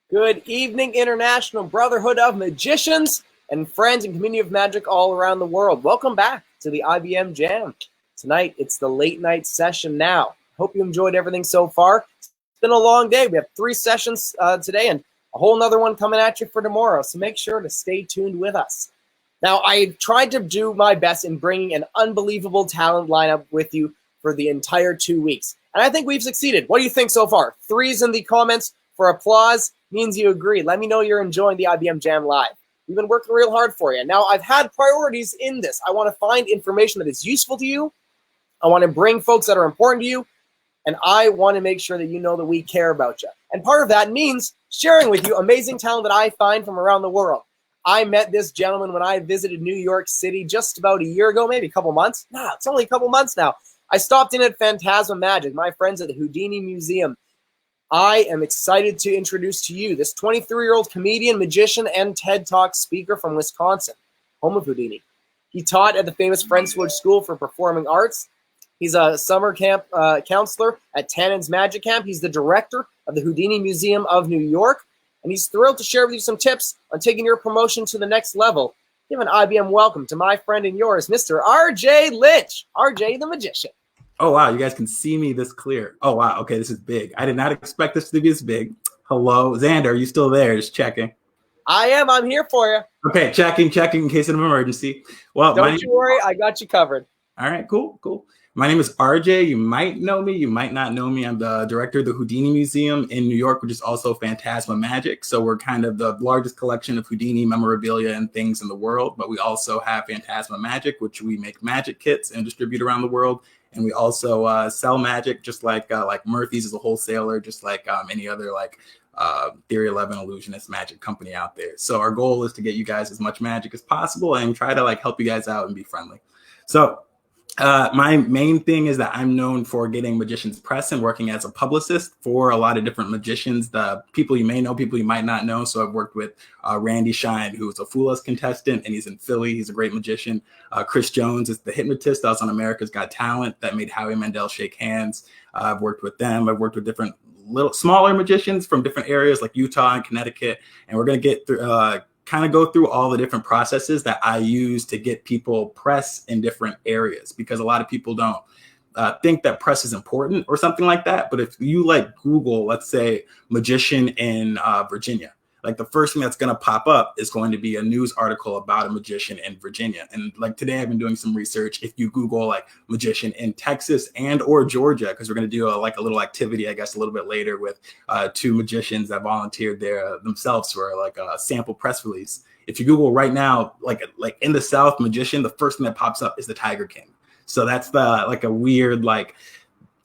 Good evening, International Brotherhood of Magicians and friends and community of magic all around the world. Welcome back to the IBM Jam. Tonight, it's the late night session now. Hope you enjoyed everything so far. It's been a long day. We have 3 sessions today and a whole nother one coming at you for tomorrow. So make sure to stay tuned with us. Now, I tried to do my best in bringing an unbelievable talent lineup with you for the entire 2 weeks. And I think we've succeeded. What do you think so far? 3s in the comments for applause means you agree. Let me know you're enjoying the IBM Jam Live. We've been working real hard for you. Now, I've had priorities in this. I want to find information that is useful to you. I want to bring folks that are important to you. And I want to make sure that you know that we care about you. And part of that means sharing with you amazing talent that I find from around the world. I met this gentleman when I visited New York City just about a year ago, maybe a couple months. Nah, it's only a couple months now. I stopped in at Phantasma Magic, my friends at the Houdini Museum. I am excited to introduce to you this 23-year-old comedian, magician, and TED Talk speaker from Wisconsin, home of Houdini. He taught at the famous Friendswood School for Performing Arts. He's a summer camp counselor at Tannen's Magic Camp. He's the director of the Houdini Museum of New York, and he's thrilled to share with you some tips on taking your promotion to the next level. Give an IBM welcome to my friend and yours, Mr. RJ Lynch, RJ the Magician. Oh, wow. You guys can see me this clear. Oh, wow. Okay, this is big. I did not expect this to be this big. Hello. Xander, are you still there? Just checking. I am. I'm here for you. Okay, checking in case of an emergency. Well, don't you worry. I got you covered. All right, cool. My name is RJ. You might know me. You might not know me. I'm the director of the Houdini Museum in New York, which is also Phantasma Magic. So we're kind of the largest collection of Houdini memorabilia and things in the world. But we also have Phantasma Magic, which we make magic kits and distribute around the world. And we also sell magic, just like Murphy's is a wholesaler, just like any other Theory 11 illusionist magic company out there. So our goal is to get you guys as much magic as possible and try to help you guys out and be friendly. So my main thing is that I'm known for getting magicians press and working as a publicist for a lot of different magicians, the people you may know, people you might not know. So I've worked with Randy Shine, who's a Fool Us contestant, and he's in Philly. He's a great magician. Chris Jones is the hypnotist that was on America's Got Talent that made Howie Mandel shake hands. I've worked with them. I've worked with different little smaller magicians from different areas like Utah and Connecticut. And we're going to get through kind of go through all the different processes that I use to get people press in different areas, because a lot of people don't think that press is important or something like that. But if you Google, let's say magician in Virginia, the first thing that's going to pop up is going to be a news article about a magician in Virginia. And today I've been doing some research. If you Google magician in Texas and or Georgia, because we're going to do a little activity, I guess, a little bit later with 2 magicians that volunteered themselves for a sample press release. If you Google right now, in the South magician, the first thing that pops up is the Tiger King. So that's a weird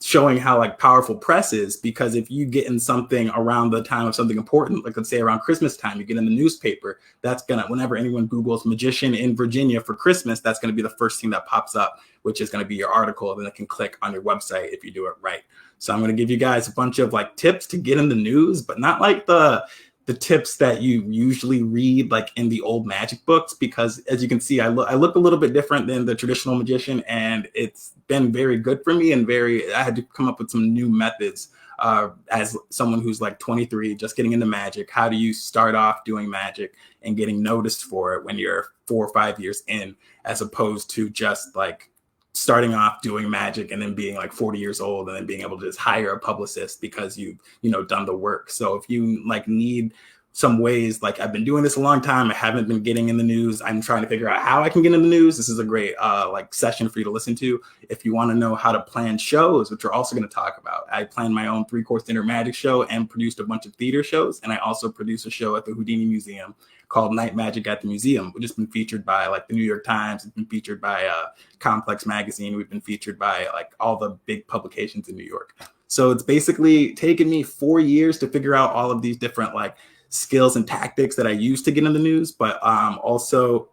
showing how powerful press is, because if you get in something around the time of something important, let's say around Christmas time, you get in the newspaper, that's gonna, whenever anyone Googles magician in Virginia for Christmas, that's gonna be the first thing that pops up, which is gonna be your article, and then it can click on your website if you do it right. So I'm gonna give you guys a bunch of tips to get in the news, but not the tips that you usually read in the old magic books, because as you can see, I look a little bit different than the traditional magician, and it's been very good for me, and I had to come up with some new methods as someone who's 23, just getting into magic. How do you start off doing magic and getting noticed for it when you're 4 or 5 years in, as opposed to just starting off doing magic and then being 40 years old and then being able to just hire a publicist because you've done the work. So if you need some ways, I've been doing this a long time, I haven't been getting in the news, I'm trying to figure out how I can get in the news, this is a great session for you to listen to. If you want to know how to plan shows, which we're also going to talk about, I planned my own 3-course dinner magic show and produced a bunch of theater shows, and I also produced a show at the Houdini Museum called Night Magic at the Museum, which has been featured by the New York Times, it's been featured by Complex Magazine, we've been featured by all the big publications in New York. So it's basically taken me 4 years to figure out all of these different skills and tactics that I use to get in the news, but also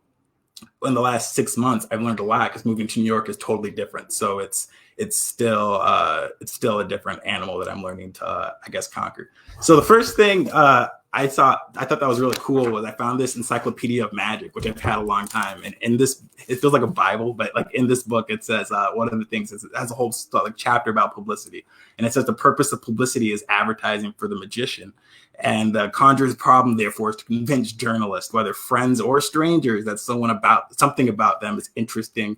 in the last 6 months I've learned a lot, because moving to New York is totally different. So it's still a different animal that I'm learning to I guess conquer. So the first thing I thought that was really cool was I found this Encyclopedia of Magic, which I've had a long time. And in this, it feels like a Bible, but like in this book, it says one of the things is it has a whole like chapter about publicity. And it says the purpose of publicity is advertising for the magician. And the conjurer's problem, therefore, is to convince journalists, whether friends or strangers, that something about them is interesting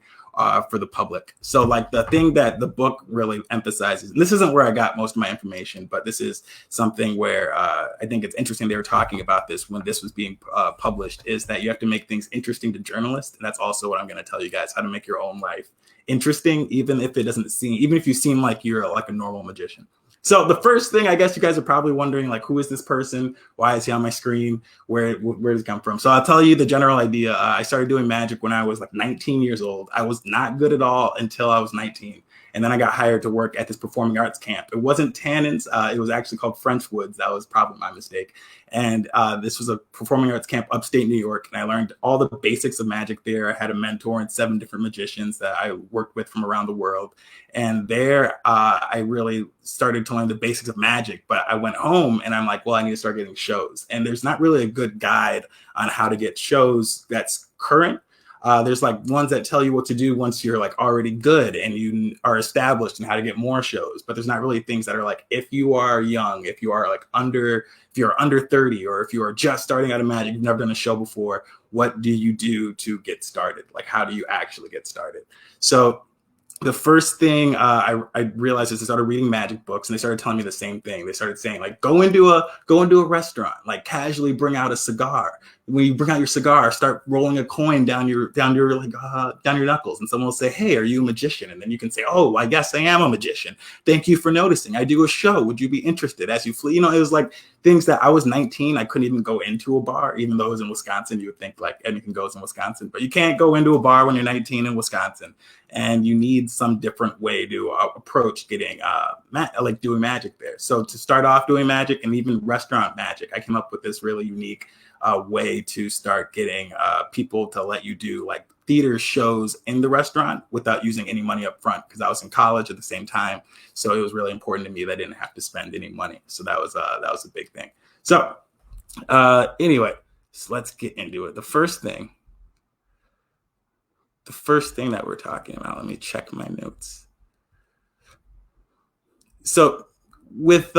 for the public. So like the thing that the book really emphasizes, and this isn't where I got most of my information, but this is something where I think it's interesting they were talking about this when this was being published, is that you have to make things interesting to journalists. And that's also what I'm going to tell you guys, how to make your own life interesting, even if you seem like you're like a normal magician. So the first thing, I guess you guys are probably wondering, like, who is this person? Why is he on my screen? Where does he come from? So I'll tell you the general idea. I started doing magic when I was like 19 years old. I was not good at all until I was 19. And then I got hired to work at this performing arts camp. It wasn't Tannins. It was actually called Frenchwoods. That was probably my mistake. And this was a performing arts camp upstate New York. And I learned all the basics of magic there. I had a mentor and 7 different magicians that I worked with from around the world. And there I really started to learn the basics of magic. But I went home and I'm like, well, I need to start getting shows. And there's not really a good guide on how to get shows that's current. There's like ones that tell you what to do once you're like already good and you are established and how to get more shows. But there's not really things that are like, if you are young, if you are like if you're under 30, or if you are just starting out of magic, you've never done a show before, what do you do to get started? Like, how do you actually get started? So the first thing I realized is I started reading magic books, and they started telling me the same thing. They started saying, like, go into a restaurant, like casually bring out a cigar. When you bring out your cigar, start rolling a coin down your knuckles, and someone will say, "Hey, are you a magician?" And then you can say, "Oh, I guess I am a magician. Thank you for noticing. I do a show. Would you be interested?" As you flee, it was like things that I was 19. I couldn't even go into a bar, even though it was in Wisconsin. You would think like anything goes in Wisconsin, but you can't go into a bar when you're 19 in Wisconsin, and you need some different way to approach getting like doing magic there. So to start off doing magic, and even restaurant magic, I came up with this really unique way to start getting people to let you do like theater shows in the restaurant without using any money up front, because I was in college at the same time. So it was really important to me that I didn't have to spend any money. So that was a big thing. So anyway, so let's get into it. The first thing that we're talking about, let me check my notes. So with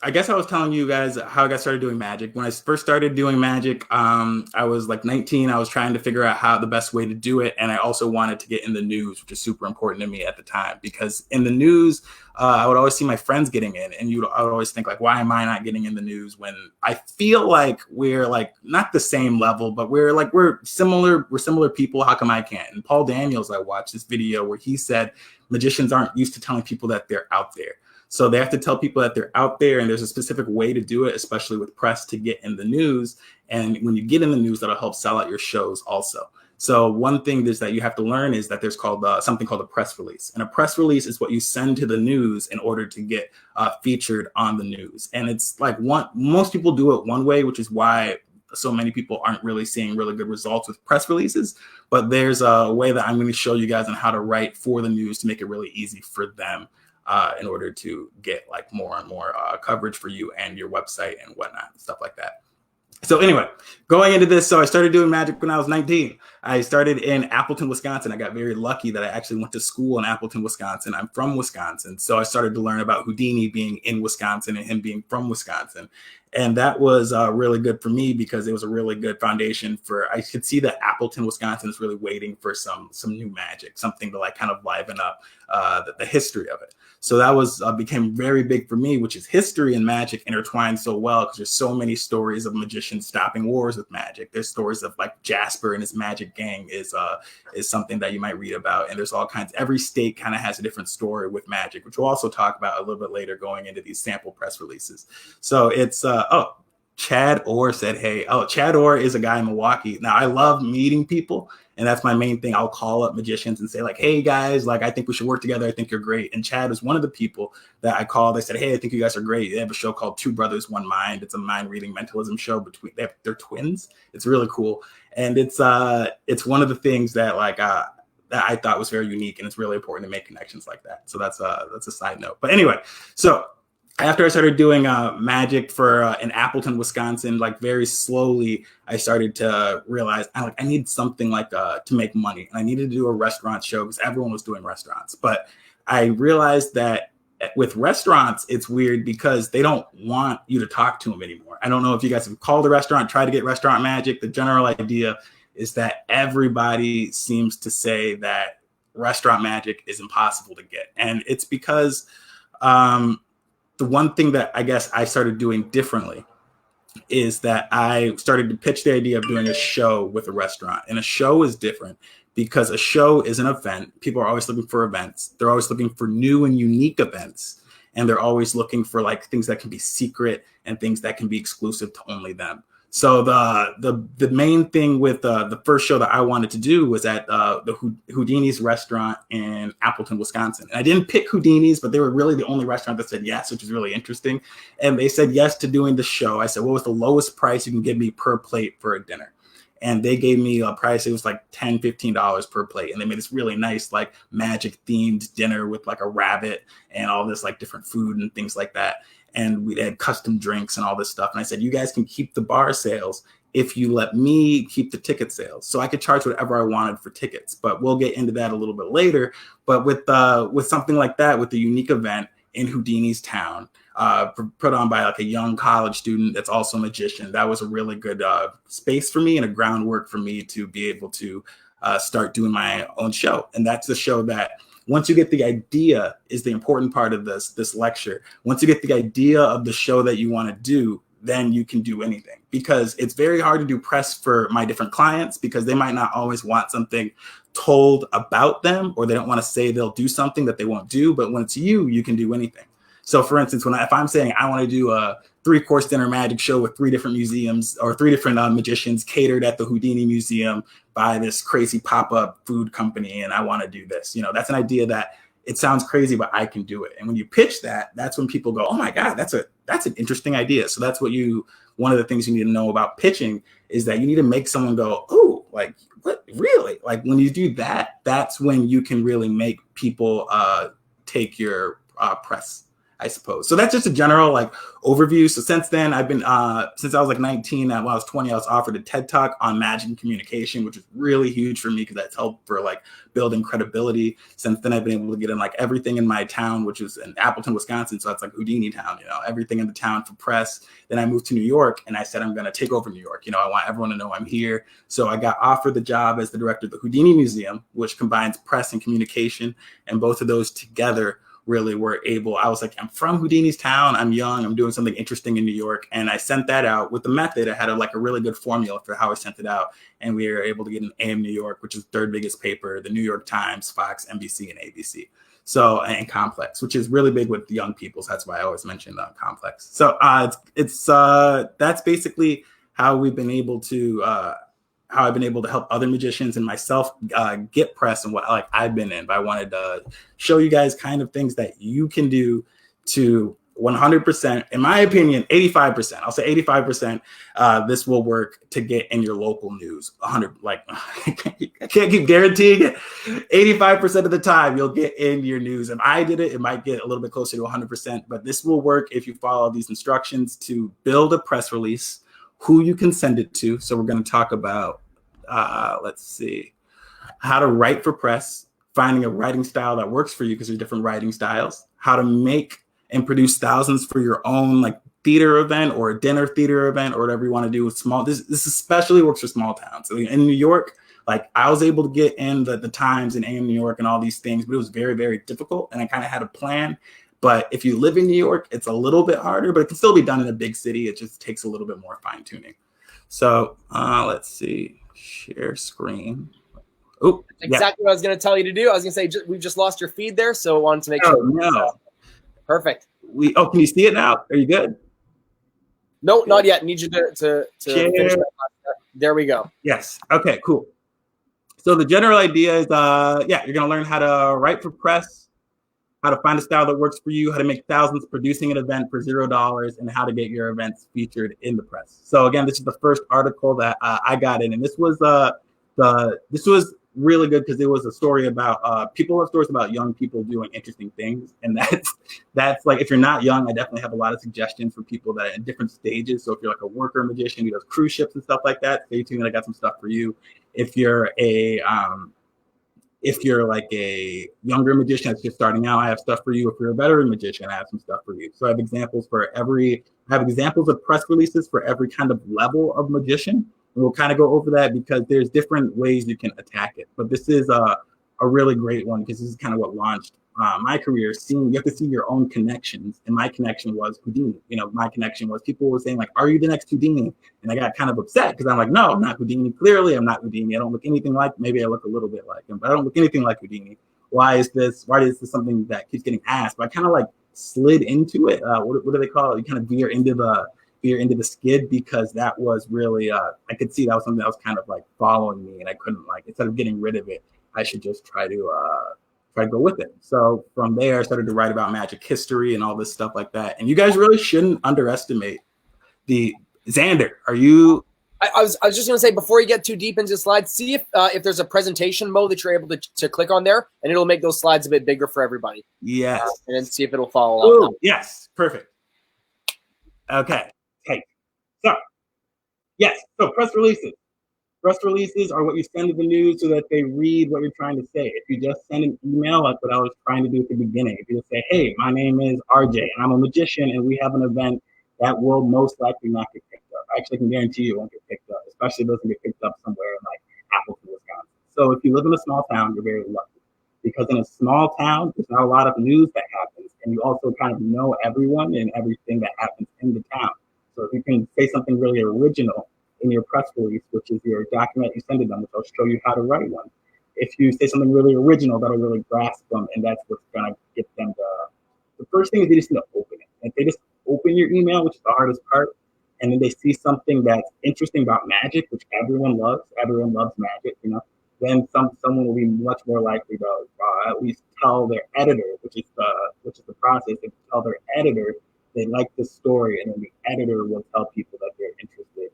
I guess I was telling you guys how I got started doing magic. When I first started doing magic, I was like 19. I was trying to figure out how the best way to do it. And I also wanted to get in the news, which is super important to me at the time, because in the news, I would always see my friends getting in, and I would always think like, why am I not getting in the news when I feel like we're like not the same level, but we're similar people. How come I can't? And Paul Daniels, I watched this video where he said magicians aren't used to telling people that they're out there. So they have to tell people that they're out there, and there's a specific way to do it, especially with press, to get in the news. And when you get in the news, that'll help sell out your shows also. So one thing is that you have to learn is that there's something called a press release. And a press release is what you send to the news in order to get featured on the news. And it's like most people do it one way, which is why so many people aren't really seeing really good results with press releases. But there's a way that I'm going to show you guys on how to write for the news to make it really easy for them. In order to get like more and more coverage for you and your website and whatnot, stuff like that. So anyway, going into this, so I started doing magic when I was 19. I started in Appleton, Wisconsin. I got very lucky that I actually went to school in Appleton, Wisconsin. I'm from Wisconsin. So I started to learn about Houdini being in Wisconsin and him being from Wisconsin. And that was really good for me, because it was a really good foundation I could see that Appleton, Wisconsin is really waiting for some new magic, something to like kind of liven up the history of it. So that became very big for me, which is history and magic intertwined so well, because there's so many stories of magicians stopping wars with magic. There's stories of like Jasper and his magic gang is something that you might read about. And there's all kinds, every state kind of has a different story with magic, which we'll also talk about a little bit later going into these sample press releases. So it's, Chad Orr said, hey, Chad Orr is a guy in Milwaukee. Now I love meeting people, and that's my main thing. I'll call up magicians and say like, hey guys, like I think we should work together. I think you're great. And Chad was one of the people that I called. They said, hey, I think you guys are great. They have a show called Two Brothers, One Mind. It's a mind reading mentalism show they're twins. It's really cool. And it's one of the things that like, that I thought was very unique, and it's really important to make connections like that. So that's a side note. But anyway, so after I started doing magic for in Appleton, Wisconsin, like very slowly, I started to realize I need something like to make money, and I needed to do a restaurant show because everyone was doing restaurants. But I realized that with restaurants, it's weird because they don't want you to talk to them anymore. I don't know if you guys have called a restaurant, tried to get restaurant magic. The general idea is that everybody seems to say that restaurant magic is impossible to get, and it's because the one thing that I guess I started doing differently is that I started to pitch the idea of doing a show with a restaurant. And a show is different because a show is an event. People are always looking for events. They're always looking for new and unique events. And they're always looking for like things that can be secret and things that can be exclusive to only them. So the main thing with the first show that I wanted to do was at the Houdini's restaurant in Appleton, Wisconsin. And I didn't pick Houdini's, but they were really the only restaurant that said yes, which is really interesting. And they said yes to doing the show. I said, what was the lowest price you can give me per plate for a dinner? And they gave me a price. It was like $10, $15 per plate. And they made this really nice, like magic themed dinner with like a rabbit and all this like different food and things like that. And we had custom drinks and all this stuff. And I said, you guys can keep the bar sales if you let me keep the ticket sales. So I could charge whatever I wanted for tickets, but we'll get into that a little bit later. But with something like that, with the unique event in Houdini's town, put on by like a young college student that's also a magician, that was a really good space for me and a groundwork for me to be able to start doing my own show. And that's the show that once you get the idea is the important part of this lecture. Once you get the idea of the show that you want to do, then you can do anything, because it's very hard to do press for my different clients because they might not always want something told about them, or they don't want to say they'll do something that they won't do. But when it's you, you can do anything. So for instance, if I'm saying I want to do a 3-course dinner magic show with 3 different museums or 3 different magicians catered at the Houdini Museum by this crazy pop-up food company, and I want to do this, that's an idea that it sounds crazy, but I can do it. And when you pitch that, that's when people go, oh my God, that's an interesting idea. So that's one of the things you need to know about pitching is that you need to make someone go, oh, like, what, really? Like when you do that, that's when you can really make people take your press, I suppose. So that's just a general like overview. So since then, I've been since I was like 19, when I was 20, I was offered a TED Talk on magic and communication, which is really huge for me because that's helped for like building credibility. Since then, I've been able to get in like everything in my town, which is in Appleton, Wisconsin. So that's like Houdini town, everything in the town for press. Then I moved to New York and I said, I'm going to take over New York. I want everyone to know I'm here. So I got offered the job as the director of the Houdini Museum, which combines press and communication. And both of those together really were able, I was like, I'm from Houdini's town. I'm young. I'm doing something interesting in New York. And I sent that out with the method. I had a really good formula for how I sent it out. And we were able to get an AM New York, which is the 3rd biggest paper, the New York Times, Fox, NBC, and ABC. So, and Complex, which is really big with the young people. So that's why I always mention Complex. So that's basically how we've been able to, how I've been able to help other magicians and myself get press and what like I've been in. But I wanted to show you guys kind of things that you can do to 100%, in my opinion, 85%. I'll say 85%. This will work to get in your local news. 100, like I can't keep guaranteeing it. 85% of the time you'll get in your news. If I did it, it might get a little bit closer to 100%. But this will work if you follow these instructions to build a press release, who you can send it to. So we're going to talk about, let's see, how to write for press, finding a writing style that works for you because there's different writing styles, how to make and produce thousands for your own like theater event or a dinner theater event or whatever you want to do with small. This especially works for small towns. So in New York, like I was able to get in the Times and AM New York and all these things, but it was very, very difficult. And I kind of had a plan. But if you live in New York, it's a little bit harder, but it can still be done in a big city. It just takes a little bit more fine tuning. So let's see, share screen. Oh, exactly what I was going to tell you to do. I was going to say, we've just lost your feed there. So I wanted to make sure. No. Perfect. Can you see it now? Are you good? No, not yet. Need you to finish that. There we go. Yes. Okay, cool. So the general idea is, you're going to learn how to write for press, how to find a style that works for you, how to make thousands producing an event for $0, and how to get your events featured in the press. So again, this is the first article that I got in, and this was really good because it was a story about people have stories about young people doing interesting things, and that's like, if you're not young, I definitely have a lot of suggestions for people that are in different stages. So if you're like a worker magician who does cruise ships and stuff like that, stay tuned. I got some stuff for you. If you're like a younger magician that's just starting out, I have stuff for you. If you're a veteran magician, I have some stuff for you. So I have examples of press releases for every kind of level of magician. And we'll kind of go over that because there's different ways you can attack it. But this is a really great one because this is kind of what launched my career. You have to see your own connections. And my connection was Houdini. My connection was people were saying like, are you the next Houdini? And I got kind of upset because I'm like, no, I'm not Houdini. Clearly, I'm not Houdini. I don't look anything like, maybe I look a little bit like him, but I don't look anything like Houdini. Why is this something that keeps getting asked? But I kind of like slid into it. What do they call it? You kind of veer into the skid because that was really, I could see that was something that was kind of like following me and I couldn't instead of getting rid of it, I should just try to go with it. So from there, I started to write about magic history and all this stuff like that. And you guys really shouldn't underestimate Xander. Are you? I was just going to say, before you get too deep into slides, see if there's a presentation mode that you're able to click on there, and it'll make those slides a bit bigger for everybody. Yes. And then see if it'll follow along. Yes. Perfect. Okay. So, yes. So press releases. Press releases are what you send to the news so that they read what you're trying to say. If you just send an email, like what I was trying to do at the beginning, if you just say, hey, my name is RJ, and I'm a magician, and we have an event that will most likely not get picked up. I actually can guarantee you it won't get picked up, especially if it doesn't get picked up somewhere in like Appleton, Wisconsin. So if you live in a small town, you're very lucky. Because in a small town, there's not a lot of news that happens, and you also kind of know everyone and everything that happens in the town. So if you can say something really original in your press release, which is your document you send to them, which I'll show you how to write one. If you say something really original, that'll really grasp them, and that's what's gonna get them the first thing is they just need to open it. If they just open your email, which is the hardest part, and then they see something that's interesting about magic, which everyone loves magic, then someone will be much more likely to at least tell their editor, which is the process, they tell their editor they like this story, and then the editor will tell people that they're interested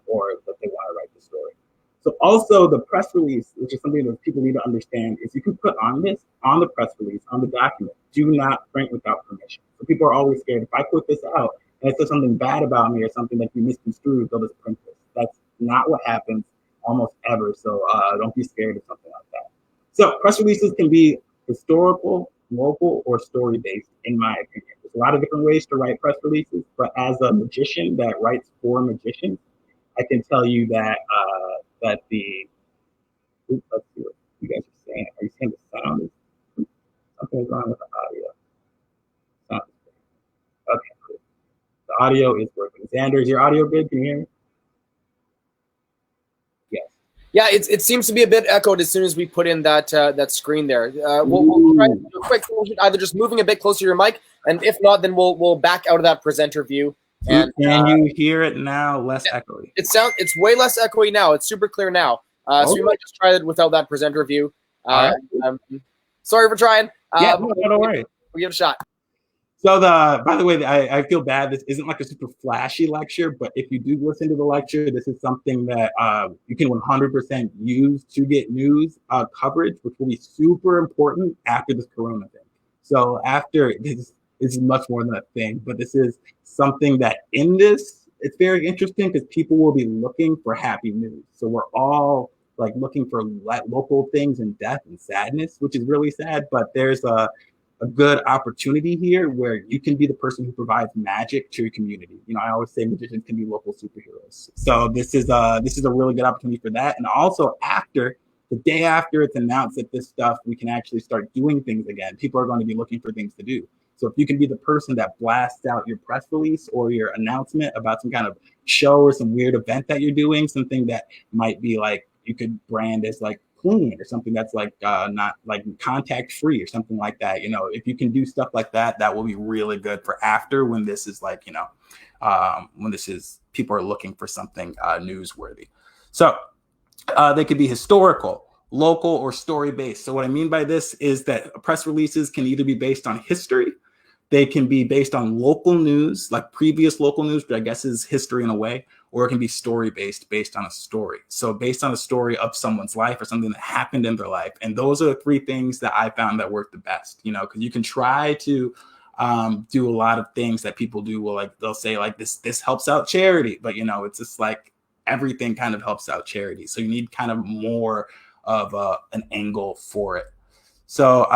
or that they want to write the story. So also the press release, which is something that people need to understand, is you can put on the press release, on the document, do not print without permission. So people are always scared. If I put this out and it says something bad about me or something that you misconstrued, they'll just print this. That's not what happens almost ever. So don't be scared of something like that. So press releases can be historical, local, or story-based, in my opinion. There's a lot of different ways to write press releases, but as a magician that writes for magicians, I can tell you that let's see what you guys are saying. Are you saying the sound is something's wrong with the audio? Sound is good. Okay, cool. The audio is working. Xander, is your audio good? Can you hear me? Yes. Yeah, it seems to be a bit echoed as soon as we put in that screen there. We'll try to do a quick either just moving a bit closer to your mic, and if not, then we'll back out of that presenter view. And can you hear it now? Less echoey. It's way less echoey now. It's super clear now. So we might just try it without that presenter view. Right. Sorry for trying. No, don't worry. We'll give it a shot. So by the way, I feel bad. This isn't like a super flashy lecture, but if you do listen to the lecture, this is something that you can 100% use to get news coverage, which will be super important after this corona thing. So after this is much more than a thing, but this is something that it's very interesting because people will be looking for happy news. So we're all like looking for local things and death and sadness, which is really sad, but there's a good opportunity here where you can be the person who provides magic to your community. I always say magicians can be local superheroes. So this is a really good opportunity for that. And also the day after it's announced that this stuff, we can actually start doing things again. People are going to be looking for things to do. So if you can be the person that blasts out your press release or your announcement about some kind of show or some weird event that you're doing, something that might be like, you could brand as like clean or something that's like not like contact free or something like that. If you can do stuff like that, that will be really good for after when this is like, when this is people are looking for something newsworthy. So they could be historical, local, or story based. So what I mean by this is that press releases can either be based on history, they can be based on local news, like previous local news, which I guess is history in a way, or it can be story based on a story. So based on a story of someone's life or something that happened in their life. And those are the three things that I found that work the best, you know, because you can try to do a lot of things that people do. Well, like they'll say like this helps out charity, but you know, it's just like everything kind of helps out charity. So you need kind of more of an angle for it. So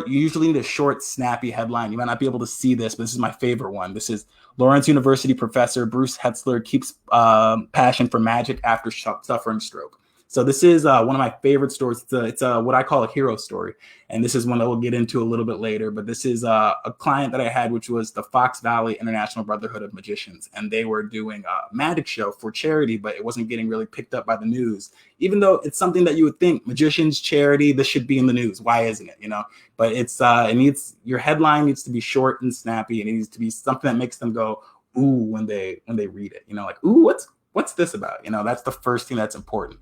usually need a short, snappy headline. You might not be able to see this, but this is my favorite one. This is Lawrence University professor Bruce Hetzler keeps passion for magic after suffering stroke. So this is one of my favorite stories. It's what I call a hero story. And this is one that we'll get into a little bit later. But this is a client that I had, which was the Fox Valley International Brotherhood of Magicians. And they were doing a magic show for charity, but it wasn't getting really picked up by the news. Even though it's something that you would think, magicians, charity, this should be in the news. Why isn't it? You know, but your headline needs to be short and snappy. And it needs to be something that makes them go, ooh, when they read it, you know, like, ooh, what's this about? You know, that's the first thing that's important.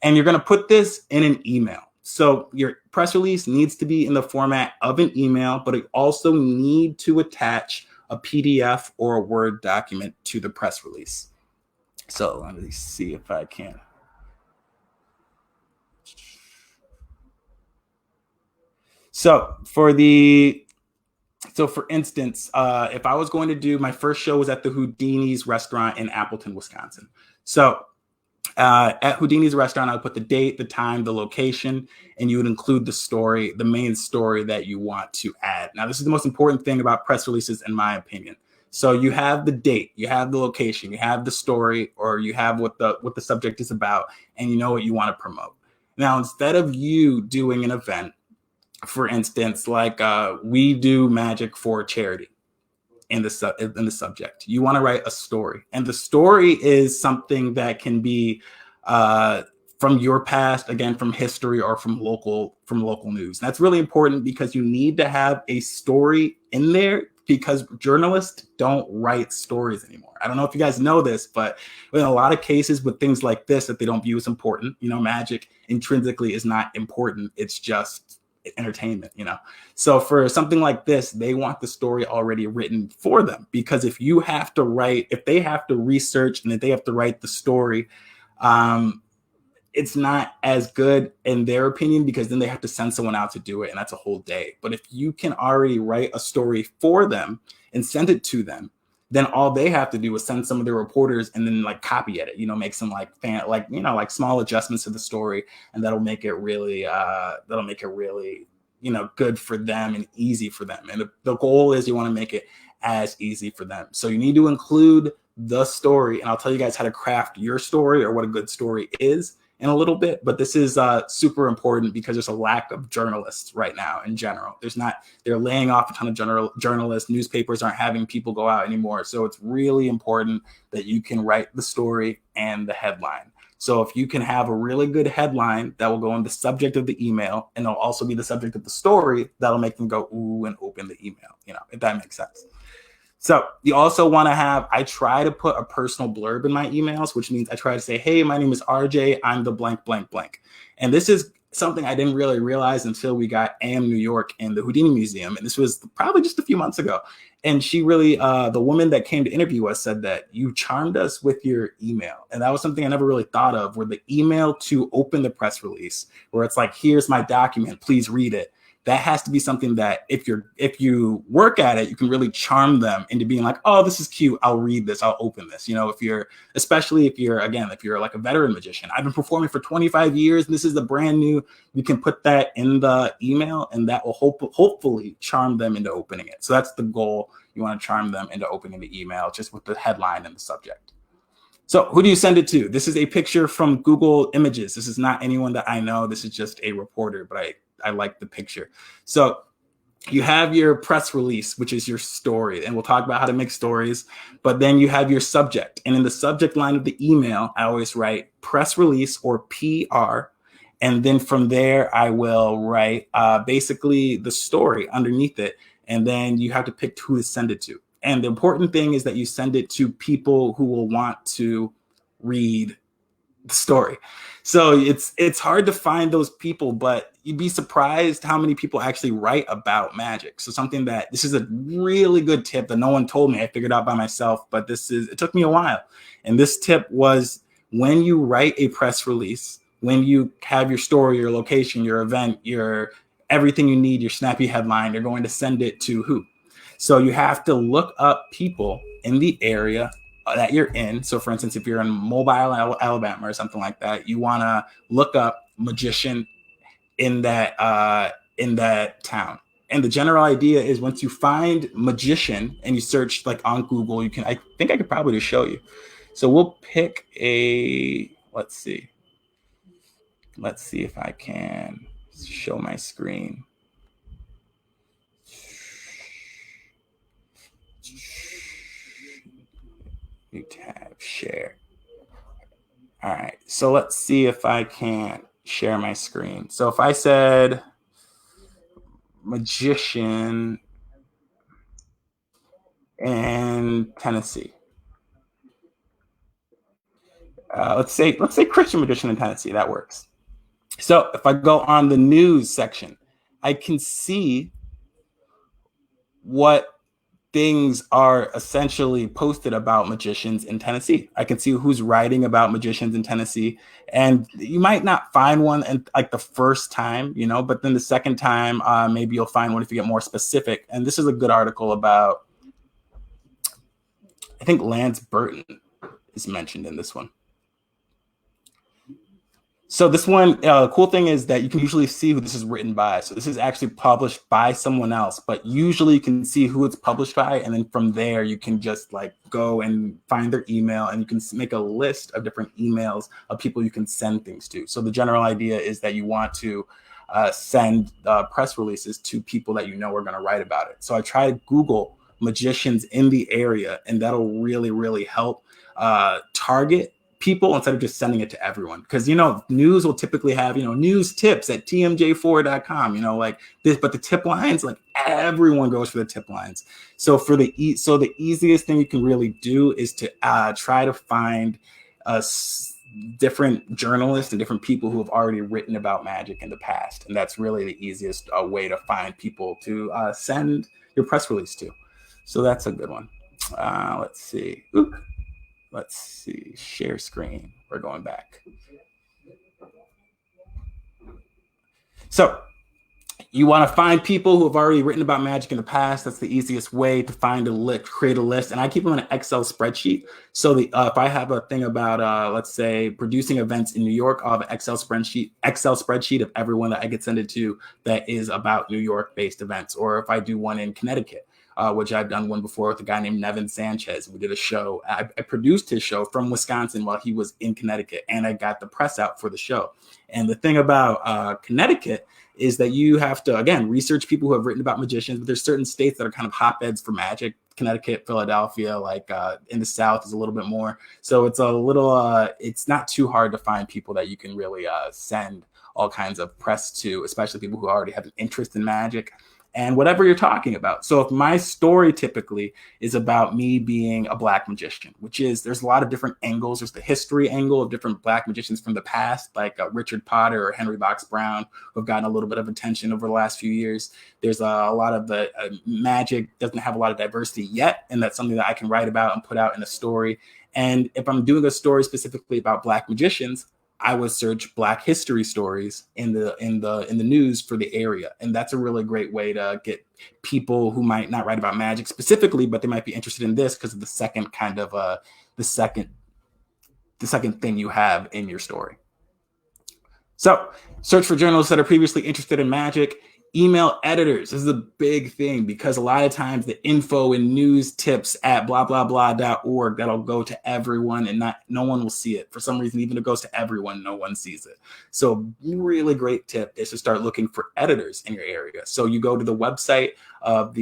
And you're going to put this in an email. So your press release needs to be in the format of an email, but it also need to attach a PDF or a Word document to the press release. So let me see if I can. So for instance, if I was going to do, my first show was at the Houdini's restaurant in Appleton, Wisconsin. So at Houdini's restaurant, I would put the date, the time, the location, and you would include the story, the main story that you want to add. Now, this is the most important thing about press releases, in my opinion. So you have the date, you have the location, you have the story, or you have what the subject is about, and you know what you want to promote. Now, instead of you doing an event, for instance, like we do magic for charity, in the subject, you want to write a story, and the story is something that can be from your past, again, from history or from local news. And that's really important because you need to have a story in there, because journalists don't write stories anymore. I don't know if you guys know this, but in a lot of cases with things like this that they don't view as important, you know, magic intrinsically is not important. It's just entertainment, you know. So for something like this, they want the story already written for them, because if they have to research and if they have to write the story, it's not as good in their opinion, because then they have to send someone out to do it, and that's a whole day. But if you can already write a story for them and send it to them, then all they have to do is send some of their reporters and then like copy edit, you know, make some like small adjustments to the story, and that'll make it really, you know, good for them and easy for them. And the goal is you want to make it as easy for them. So you need to include the story, and I'll tell you guys how to craft your story or what a good story is in a little bit, but this is super important because there's a lack of journalists right now in general. They're laying off a ton of journalists. Newspapers aren't having people go out anymore. So it's really important that you can write the story and the headline. So if you can have a really good headline that will go in the subject of the email, and it'll also be the subject of the story, that'll make them go, ooh, and open the email, you know, if that makes sense. So you also want to I try to put a personal blurb in my emails, which means I try to say, hey, my name is RJ. I'm the blank, blank, blank. And this is something I didn't really realize until we got AM New York in the Houdini Museum. And this was probably just a few months ago. And she really, the woman that came to interview us said that you charmed us with your email. And that was something I never really thought of, where the email to open the press release, where it's like, here's my document, please read it. That has to be something that if you work at it, you can really charm them into being like, oh, this is cute. I'll read this. I'll open this. You know, especially if you're like a veteran magician, I've been performing for 25 years. And this is the brand new, you can put that in the email, and that will hopefully charm them into opening it. So that's the goal. You want to charm them into opening the email just with the headline and the subject. So who do you send it to? This is a picture from Google Images. This is not anyone that I know. This is just a reporter, but I like the picture. So you have your press release, which is your story, and we'll talk about how to make stories, but then you have your subject. And in the subject line of the email, I always write press release or PR. And then from there, I will write basically the story underneath it. And then you have to pick who to send it to. And the important thing is that you send it to people who will want to read the story. So it's hard to find those people, but you'd be surprised how many people actually write about magic. So this is a really good tip that no one told me. I figured out by myself, but it took me a while. And this tip was, when you write a press release, when you have your story, your location, your event, your everything you need, your snappy headline, you're going to send it to who? So you have to look up people in the area that you're in. So for instance, if you're in Mobile, Alabama or something like that, you want to look up magician in that town. And the general idea is, once you find magician and you search like on Google, I think I could probably just show you. So we'll pick let's see if I can show my screen. New tab, share. All right, so let's see if I can share my screen. So if I said magician in Tennessee, let's say Christian magician in Tennessee, that works. So if I go on the news section, I can see what things are essentially posted about magicians in Tennessee. I can see who's writing about magicians in Tennessee. And you might not find one in like the first time, but then the second time, maybe you'll find one if you get more specific. And this is a good article about, I think Lance Burton is mentioned in this one. So this one, the cool thing is that you can usually see who this is written by. So this is actually published by someone else, but usually you can see who it's published by. And then from there, you can just like go and find their email, and you can make a list of different emails of people you can send things to. So the general idea is that you want to send press releases to people that are going to write about it. So I try to Google magicians in the area, and that'll really, really help target people instead of just sending it to everyone. Because, news will typically have, news tips at tmj4.com, like this, but the tip lines, like everyone goes for the tip lines. So the easiest thing you can really do is to try to find different journalists and different people who have already written about magic in the past. And that's really the easiest way to find people to send your press release to. So that's a good one. Let's see. Let's see, share screen. We're going back. So you want to find people who have already written about magic in the past. That's the easiest way to find a list, create a list. And I keep them in an Excel spreadsheet. So if I have a thing about, let's say, producing events in New York, I'll have an Excel spreadsheet of everyone that I could send it to that is about New York-based events. Or if I do one in Connecticut, which I've done one before with a guy named Nevin Sanchez. We did a show. I produced his show from Wisconsin while he was in Connecticut, and I got the press out for the show. And the thing about Connecticut is that you have to, again, research people who have written about magicians, but there's certain states that are kind of hotbeds for magic. Connecticut, Philadelphia, like in the South is a little bit more. So it's it's not too hard to find people that you can really send all kinds of press to, especially people who already have an interest in magic and whatever you're talking about. So if my story typically is about me being a Black magician, there's a lot of different angles. There's the history angle of different Black magicians from the past, like Richard Potter or Henry Box Brown, who have gotten a little bit of attention over the last few years. There's a lot of the magic doesn't have a lot of diversity yet, and that's something that I can write about and put out in a story. And if I'm doing a story specifically about Black magicians, I would search Black history stories in the news for the area. And that's a really great way to get people who might not write about magic specifically, but they might be interested in this because of the second kind of the second thing you have in your story. So search for journalists that are previously interested in magic. Email editors. This is a big thing because a lot of times the info and news tips at blah, blah, blah.org, that'll go to everyone and no one will see it. For some reason, even if it goes to everyone, no one sees it. So really great tip is to start looking for editors in your area. So you go to the website of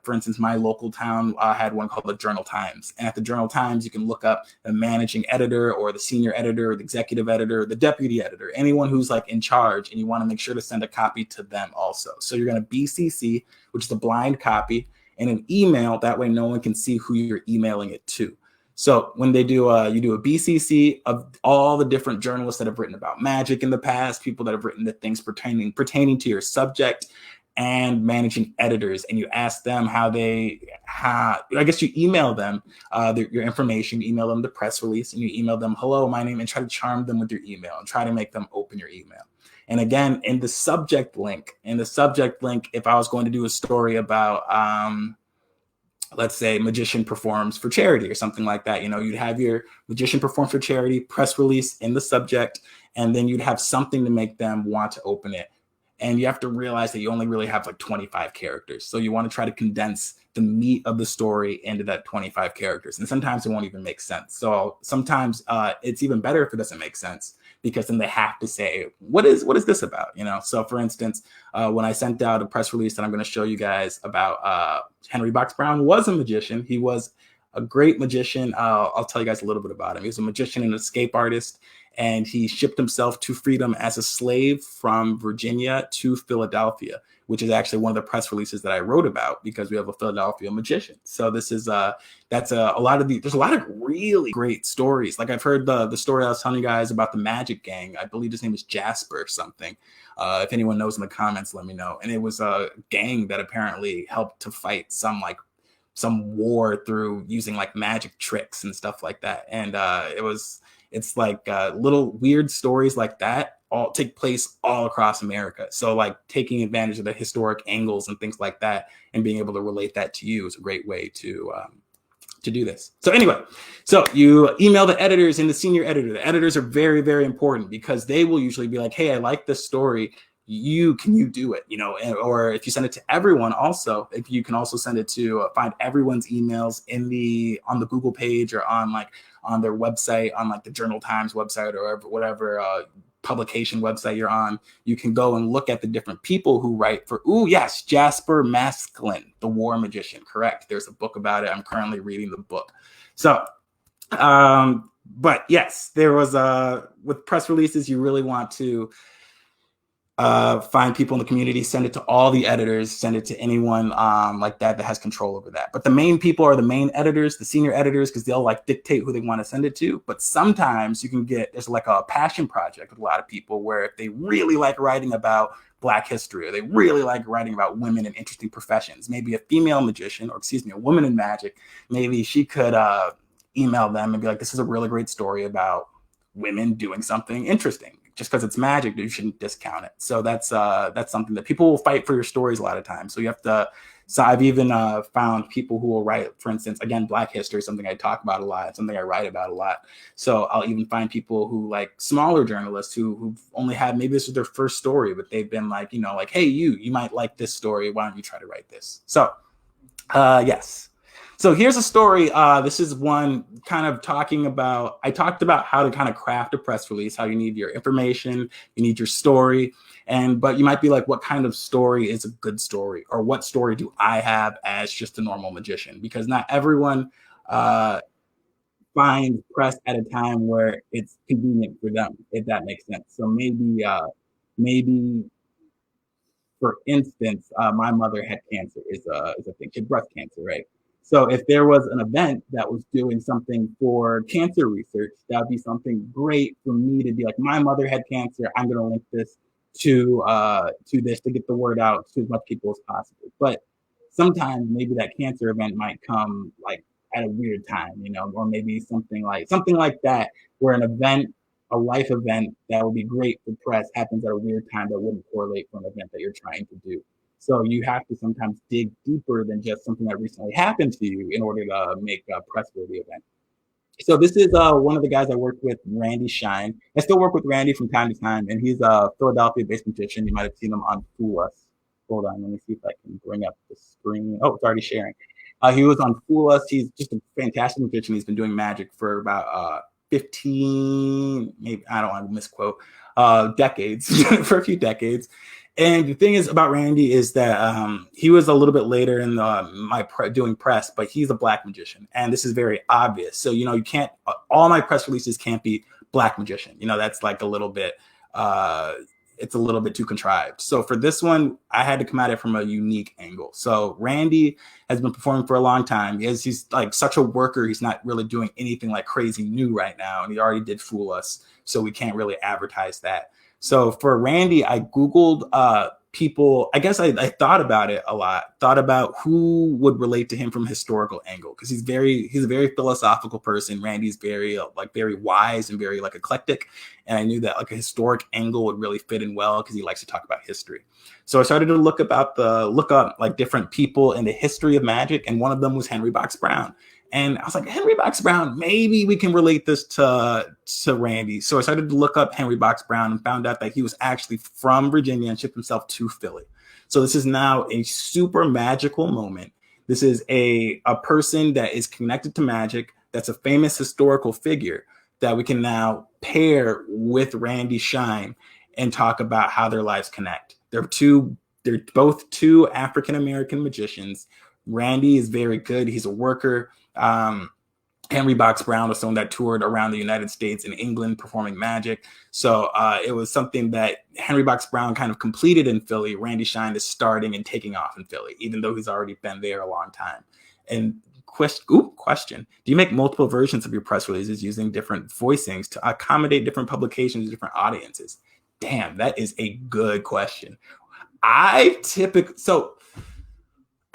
for instance, my local town had one called the Journal Times. And at the Journal Times, you can look up the managing editor or the senior editor, the executive editor, the deputy editor, anyone who's like in charge, and you want to make sure to send a copy to them also. So you're going to BCC, which is the blind copy, and an email. That way no one can see who you're emailing it to. So when they do, you do a BCC of all the different journalists that have written about magic in the past, people that have written the things pertaining to your subject, and managing editors, and you ask them I guess you email them your information, you email them the press release, and you email them, hello, my name, and try to charm them with your email and try to make them open your email. And again, in the subject link, if I was going to do a story about, let's say, magician performs for charity or something like that, you'd have your magician perform for charity press release in the subject, and then you'd have something to make them want to open it. And you have to realize that you only really have like 25 characters. So you want to try to condense the meat of the story into that 25 characters. And sometimes it won't even make sense. So sometimes it's even better if it doesn't make sense, because then they have to say, what is this about? So for instance, when I sent out a press release that I'm going to show you guys about, Henry Box Brown was a magician. He was a great magician. I'll tell you guys a little bit about him. He was a magician and escape artist, and he shipped himself to freedom as a slave from Virginia to Philadelphia, which is actually one of the press releases that I wrote about, because we have a Philadelphia magician. So this is there's a lot of really great stories. Like I've heard the story I was telling you guys about the Magic Gang. I believe his name is Jasper or something. If anyone knows in the comments, let me know. And it was a gang that apparently helped to fight some war through using like magic tricks and stuff like that. And it's like little weird stories like that all take place all across America. So like taking advantage of the historic angles and things like that and being able to relate that to you is a great way to do this. So anyway, so you email the editors and the senior editor. The editors are very, very important, because they will usually be like, hey, I like this story. Can you do it? Or if you send it to everyone, also, if you can also send it to find everyone's emails on the Google page, or on their website, on like the Journal Times website, or whatever publication website you're on. You can go and look at the different people who write for, yes, Jasper Masklin, the War Magician. Correct. There's a book about it. I'm currently reading the book. So, but yes, there was with press releases, you really want to find people in the community, send it to all the editors, send it to anyone like that has control over that. But the main people are the main editors, the senior editors, because they'll like dictate who they want to send it to. But sometimes there's like a passion project with a lot of people, where if they really like writing about Black history, or they really like writing about women in interesting professions, maybe a female magician, a woman in magic, maybe she could email them and be like, this is a really great story about women doing something interesting. Just because it's magic, you shouldn't discount it. So that's something that people will fight for your stories a lot of times. So you have to. So I've even found people who will write, for instance, again, Black history, something I talk about a lot, something I write about a lot. So I'll even find people who, like smaller journalists who've only had, maybe this is their first story, but they've been like, hey, you might like this story. Why don't you try to write this? So yes. So here's a story. This is one kind of I talked about how to kind of craft a press release, how you need your information, you need your story. But you might be like, what kind of story is a good story? Or what story do I have as just a normal magician? Because not everyone finds press at a time where it's convenient for them, if that makes sense. So maybe for instance, my mother had cancer, is a thing. She had breast cancer, right? So if there was an event that was doing something for cancer research, that would be something great for me to be like, my mother had cancer. I'm going to link this to this to get the word out to as much people as possible. But sometimes maybe that cancer event might come like at a weird time, or maybe something like that, where a life event that would be great for press happens at a weird time that wouldn't correlate from an event that you're trying to do. So you have to sometimes dig deeper than just something that recently happened to you in order to make a press-worthy event. So this is one of the guys I worked with, Randy Shine. I still work with Randy from time to time, and he's a Philadelphia-based magician. You might have seen him on Fool Us. Hold on, let me see if I can bring up the screen. Oh, it's already sharing. He was on Fool Us. He's just a fantastic magician. He's been doing magic for about 15, maybe, I don't want to misquote, decades, for a few decades. And the thing is about Randy is that he was a little bit later in doing press, but he's a Black magician. And this is very obvious. So, you can't, all my press releases can't be Black magician. That's like a little bit, it's a little bit too contrived. So for this one, I had to come at it from a unique angle. So Randy has been performing for a long time. He's like such a worker. He's not really doing anything like crazy new right now. And he already did fool us. So we can't really advertise that. So for Randy, I Googled people. I guess I thought about it a lot, thought about who would relate to him from a historical angle, because he's a very philosophical person. Randy's very very wise and very like eclectic. And I knew that like a historic angle would really fit in well because he likes to talk about history. So I started to look up like different people in the history of magic. And one of them was Henry Box Brown. And I was like, Henry Box Brown, maybe we can relate this to Randy. So I started to look up Henry Box Brown and found out that he was actually from Virginia and shipped himself to Philly. So this is now a super magical moment. This is a person that is connected to magic, that's a famous historical figure that we can now pair with Randy Shine and talk about how their lives connect. They're both two African-American magicians. Randy is very good. He's a worker. Henry Box Brown was someone that toured around the United States and England performing magic. So it was something that Henry Box Brown kind of completed in Philly. Randy Shine is starting and taking off in Philly, even though he's already been there a long time. And question. Do you make multiple versions of your press releases using different voicings to accommodate different publications, different audiences? Damn, that is a good question. I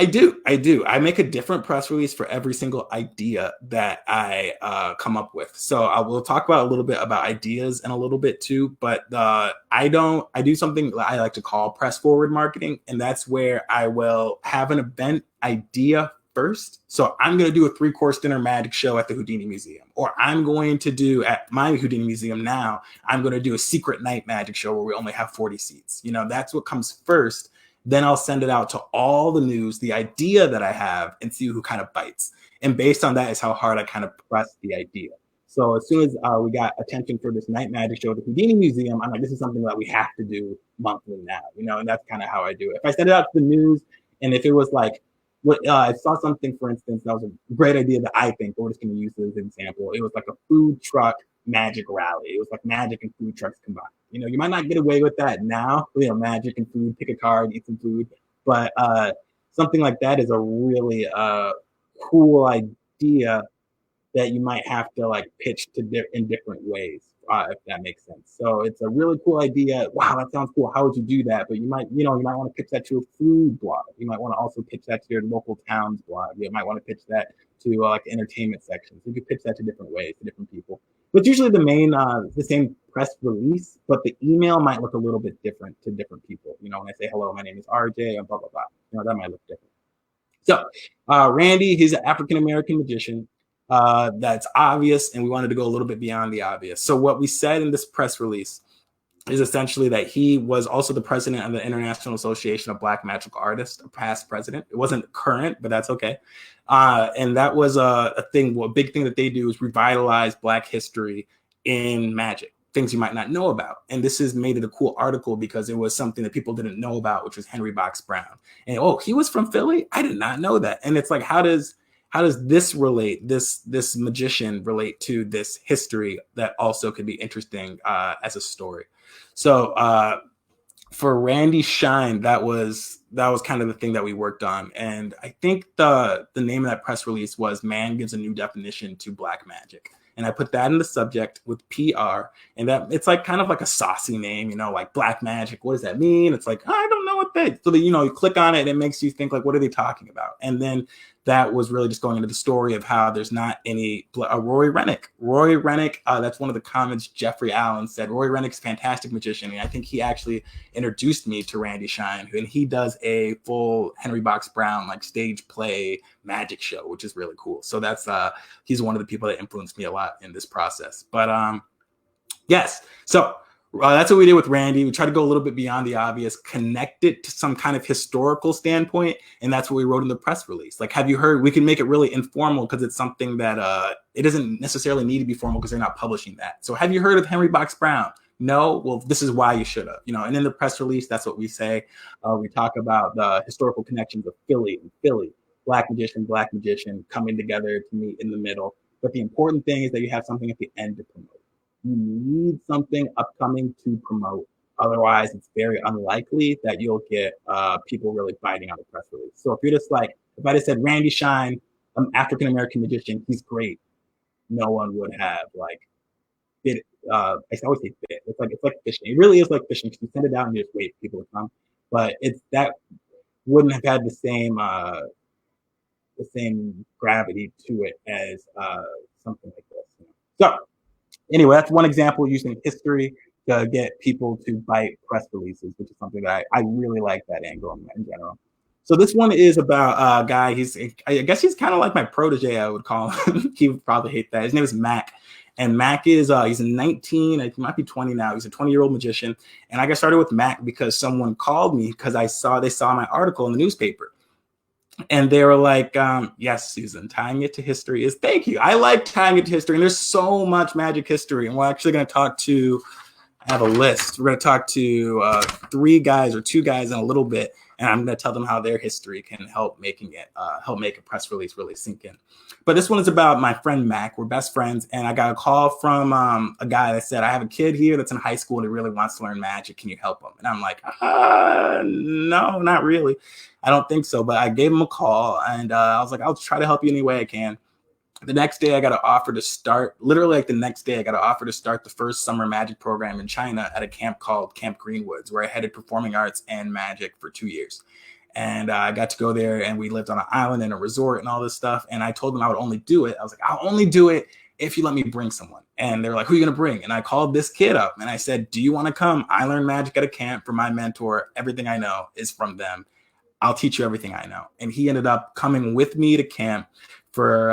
do. I make a different press release for every single idea that I come up with. So I will talk about a little bit about ideas in a little bit too, but I do something I like to call press forward marketing. And that's where I will have an event idea first. So I'm going to do a 3-course dinner magic show at the Houdini Museum, or I'm going to do at my Houdini Museum now, I'm going to do a secret night magic show where we only have 40 seats. That's what comes first. Then I'll send it out to all the news, the idea that I have, and see who kind of bites. And based on that is how hard I kind of press the idea. So as soon as we got attention for this night magic show at the Houdini Museum, I'm like, this is something that we have to do monthly now, and that's kind of how I do it. If I send it out to the news, and if it was like, I saw something, for instance, that was a great idea that I think, we're just going to use as an example. It was like a food truck magic rally. It was like magic and food trucks combined. You might not get away with that now, magic and food, pick a card, eat some food. But something like that is a really cool idea that you might have to like pitch in different ways, if that makes sense. So it's a really cool idea. Wow, that sounds cool. How would you do that? But you might want to pitch that to a food blog. You might want to also pitch that to your local town's blog. You might want to pitch that to like entertainment sections. You could pitch that to different ways, to different people. But usually the same press release, but the email might look a little bit different to different people. When I say, hello, my name is RJ, and blah, blah, blah. That might look different. So Randy, he's an African-American magician. That's obvious, and we wanted to go a little bit beyond the obvious. So what we said in this press release is essentially that he was also the president of the International Association of Black Magical Artists, a past president. It wasn't current, but that's okay. And that was a big thing that they do is revitalize Black history in magic, things you might not know about. And this has made it a cool article because it was something that people didn't know about, which was Henry Box Brown. And, he was from Philly? I did not know that. And it's like, how does this relate, this magician relate to this history that also could be interesting as a story? So for Randy Shine, that was kind of the thing that we worked on. And I think the name of that press release was Man Gives a New Definition to Black Magic. And I put that in the subject with PR, and that it's like kind of like a saucy name, like Black Magic. What does that mean? It's like, I don't know what that. So that, you click on it and it makes you think like, what are they talking about? And then that was really just going into the story of how there's not any Rory Rennick. That's one of the comments Jeffrey Allen said. Rory Rennick's a fantastic magician, and I think he actually introduced me to Randy Shine, and he does a full Henry Box Brown like stage play magic show, which is really cool. So that's he's one of the people that influenced me a lot in this process. But yes, so that's what we did with Randy. We tried to go a little bit beyond the obvious, connect it to some kind of historical standpoint, and that's what we wrote in the press release. Like, have you heard? We can make it really informal because it's something that it doesn't necessarily need to be formal because they're not publishing that. So, have you heard of Henry Box Brown? No? Well, this is why you should have. And in the press release, that's what we say. We talk about the historical connections of Philly, Black magician coming together to meet in the middle. But the important thing is that you have something at the end to promote. You need something upcoming to promote. Otherwise, it's very unlikely that you'll get people really biting on the press release. So if you're just like, if I just said Randy Shine, African American magician, he's great, no one would have like bit. I always say bit. It's like fishing. It really is like fishing because you send it out and you just wait for people to come. But it's that wouldn't have had the same gravity to it as something like this. You know? So anyway, that's one example using history to get people to bite press releases, which is something that I really like that angle in general. So this one is about a guy. I guess he's kind of like my protege, I would call him. He would probably hate that. His name is Mac. And Mac is, he's 19, he might be 20 now. He's a 20-year-old magician. And I got started with Mac because someone called me because they saw my article in the newspaper. And they were like, yes, Susan, tying it to history is, thank you. I like tying it to history. And there's so much magic history. And we're actually going to talk to, I have a list. We're going to talk to 2 guys in a little bit. And I'm going to tell them how their history can help make a press release really sink in. But this one is about my friend Mac. We're best friends. And I got a call from a guy that said, I have a kid here that's in high school and he really wants to learn magic. Can you help him? And I'm like, no, not really. I don't think so. But I gave him a call and I was like, I'll try to help you any way I can. The next day I got an offer to start, literally like the next day I got an offer to start the first summer magic program in China at a camp called Camp Greenwoods, where I headed performing arts and magic for 2 years. And I got to go there and we lived on an island in a resort and all this stuff. And I told them I would only do it. I was like, I'll only do it if you let me bring someone. And they were like, who are you going to bring? And I called this kid up and I said, do you want to come? I learned magic at a camp from my mentor. Everything I know is from them. I'll teach you everything I know. And he ended up coming with me to camp for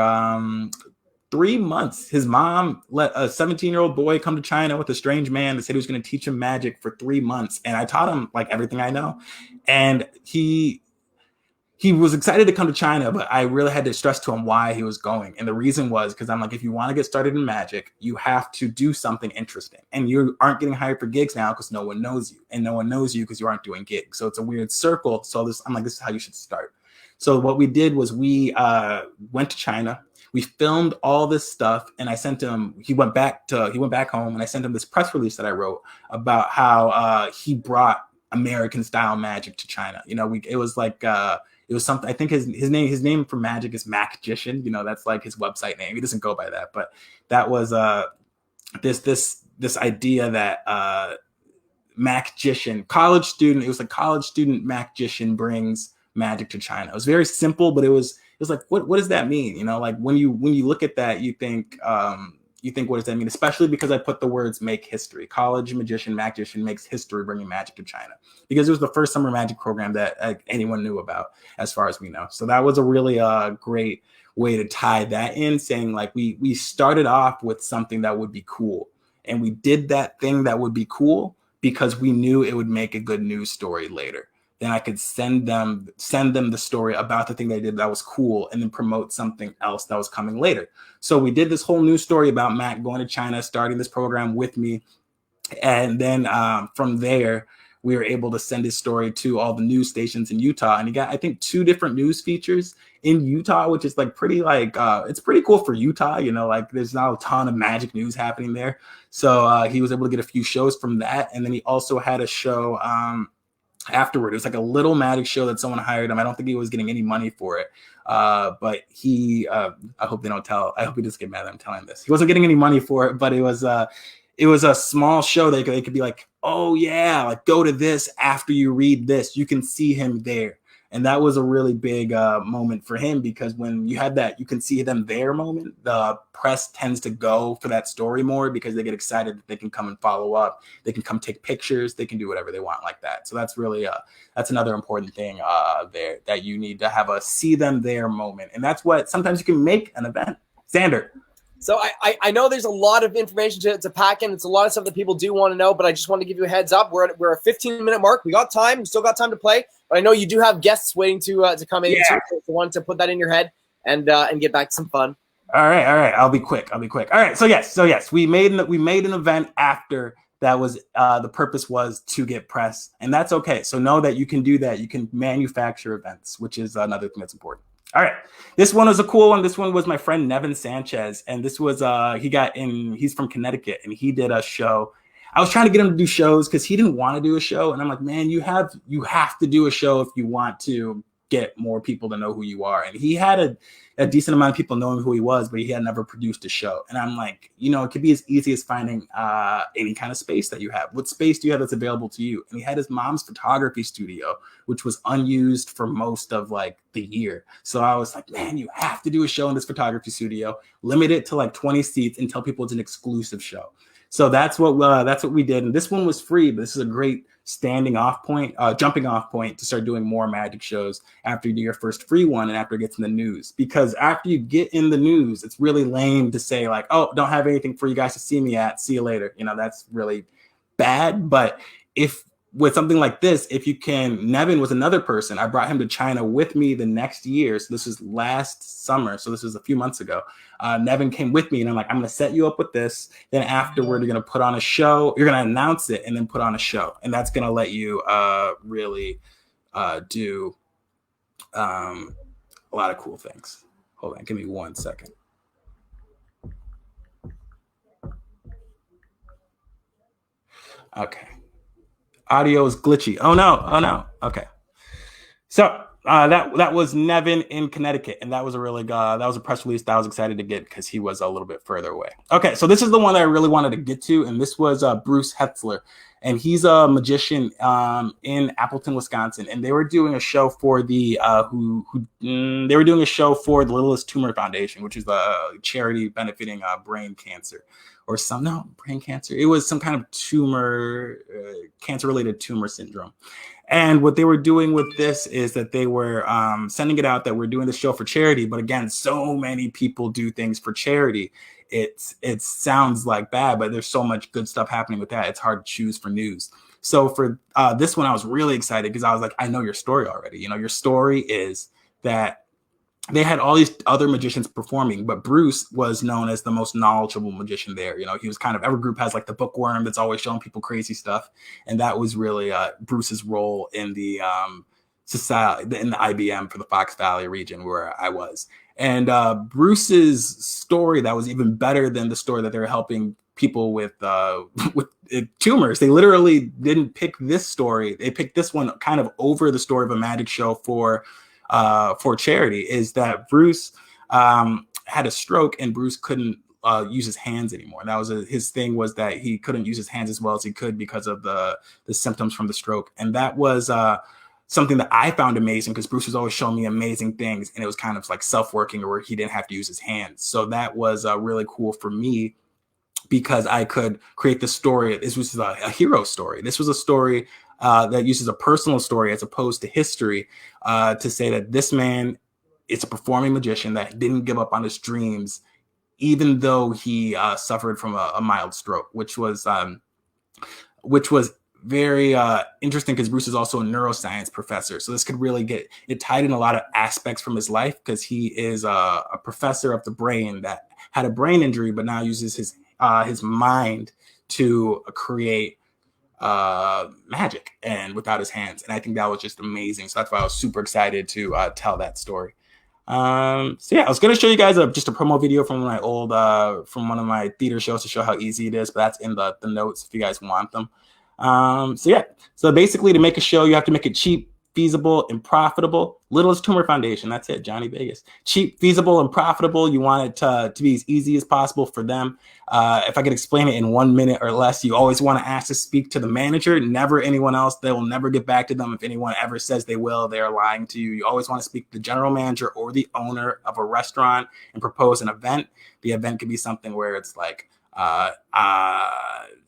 3 months. His mom let a 17-year-old boy come to China with a strange man that said he was going to teach him magic for 3 months. And I taught him like everything I know. And he was excited to come to China, but I really had to stress to him why he was going. And the reason was because I'm like, if you want to get started in magic, you have to do something interesting. And you aren't getting hired for gigs now because no one knows you. And no one knows you because you aren't doing gigs. So it's a weird circle. So I'm like, this is how you should start. So what we did was we went to China. We filmed all this stuff, and I sent him. He went back home, and I sent him this press release that I wrote about how he brought American style magic to China. You know, it was something. I think his name for magic is Magician. You know, that's like his website name. He doesn't go by that, but that was this idea that Magician, college student. It was like college student Magician brings magic to China. It was very simple, but it was like, what does that mean? You know, like when you look at that, you think, what does that mean? Especially because I put the words make history. College magician makes history bringing magic to China, because it was the first summer magic program that anyone knew about, as far as we know. So that was a really great way to tie that in, saying like we started off with something that would be cool, and we did that thing that would be cool because we knew it would make a good news story later. Then I could send them the story about the thing they did that was cool, and then promote something else that was coming later. So we did this whole news story about Mac going to China, starting this program with me. And then from there, we were able to send his story to all the news stations in Utah. And he got, I think, 2 different news features in Utah, which is like pretty it's pretty cool for Utah. You know, like there's not a ton of magic news happening there. So he was able to get a few shows from that. And then he also had a show afterward. It was like a little magic show that someone hired him. I don't think he was getting any money for it. But he, I hope they don't tell. I hope he doesn't get mad that I'm telling this. He wasn't getting any money for it, but it was a small show that they could be like, oh yeah, like go to this after you read this. You can see him there. And that was a really big moment for him, because when you had that, you can see them there moment, the press tends to go for that story more because they get excited that they can come and follow up. They can come take pictures. They can do whatever they want like that. So that's really, that's another important thing there, that you need to have a see them there moment. And that's what sometimes you can make an event. Xander. So I know there's a lot of information to pack in. It's a lot of stuff that people do want to know, but I just want to give you a heads up. We're a 15-minute mark. We got time. We still got time to play. But I know you do have guests waiting to come in. Yeah. Too, so I wanted to put that in your head and get back to some fun. All right. I'll be quick. All right. So yes, we made an event after that was the purpose was to get press, and that's okay. So know that you can do that. You can manufacture events, which is another thing that's important. All right. This one was a cool one. This one was my friend Nevin Sanchez. And this was, he's from Connecticut, and he did a show. I was trying to get him to do shows because he didn't want to do a show. And I'm like, man, you have to do a show if you want to get more people to know who you are. And he had a decent amount of people knowing who he was, but he had never produced a show. And I'm like, it could be as easy as finding any kind of space that you have. What space do you have that's available to you? And he had his mom's photography studio, which was unused for most of like the year. So I was like, man, you have to do a show in this photography studio, limit it to like 20 seats and tell people it's an exclusive show. So that's what we did. And this one was free, but this is a great jumping off point to start doing more magic shows after you do your first free one and after it gets in the news. Because after you get in the news, it's really lame to say like, oh, don't have anything for you guys to see me at. See you later. That's really bad. But with something like this, if you can, Nevin was another person. I brought him to China with me the next year. So this was last summer. So this was a few months ago. Nevin came with me and I'm like, I'm going to set you up with this. Then afterward, you're going to put on a show. You're going to announce it and then put on a show. And that's going to let you really do a lot of cool things. Hold on. Give me 1 second. Okay. Audio is glitchy. Oh no. Okay. So that was Nevin in Connecticut, and that was a press release that I was excited to get because he was a little bit further away. Okay, so this is the one that I really wanted to get to, and this was Bruce Hetzler, and he's a magician in Appleton, Wisconsin, and they were doing a show for the Littlest Tumor Foundation, which is a charity benefiting brain cancer. Brain cancer. It was some kind of tumor, cancer-related tumor syndrome. And what they were doing with this is that they were sending it out that we're doing the show for charity. But again, so many people do things for charity. It sounds like bad, but there's so much good stuff happening with that. It's hard to choose for news. So for this one, I was really excited because I was like, I know your story already. Your story is that they had all these other magicians performing, but Bruce was known as the most knowledgeable magician there. He was kind of, every group has like the bookworm that's always showing people crazy stuff. And that was really Bruce's role in the society, in the IBM for the Fox Valley region where I was. And Bruce's story that was even better than the story that they were helping people with tumors. They literally didn't pick this story. They picked this one kind of over the story of a magic show for charity, is that Bruce had a stroke and Bruce couldn't use his hands anymore. That was his thing, was that he couldn't use his hands as well as he could because of the symptoms from the stroke. And that was something that I found amazing because Bruce was always showing me amazing things, and it was kind of like self-working or where he didn't have to use his hands. So that was really cool for me because I could create the story. This was a hero story. This was a story that uses a personal story as opposed to history to say that this man is a performing magician that didn't give up on his dreams, even though he suffered from a mild stroke, which was very interesting because Bruce is also a neuroscience professor. So this could really get it tied in a lot of aspects from his life because he is a professor of the brain that had a brain injury, but now uses his mind to create magic and without his hands. And I think that was just amazing. So that's why I was super excited to tell that story. So yeah, I was going to show you guys just a promo video from my old from one of my theater shows to show how easy it is, but that's in the notes if you guys want them. So yeah, so basically to make a show, you have to make it cheap, feasible, and profitable. Littlest Tumor Foundation, that's it, Johnny Vegas. Cheap, feasible, and profitable. You want it to be as easy as possible for them. If I could explain it in 1 minute or less, you always want to ask to speak to the manager, never anyone else. They will never get back to them. If anyone ever says they will, they are lying to you. You always want to speak to the general manager or the owner of a restaurant and propose an event. The event could be something where it's like,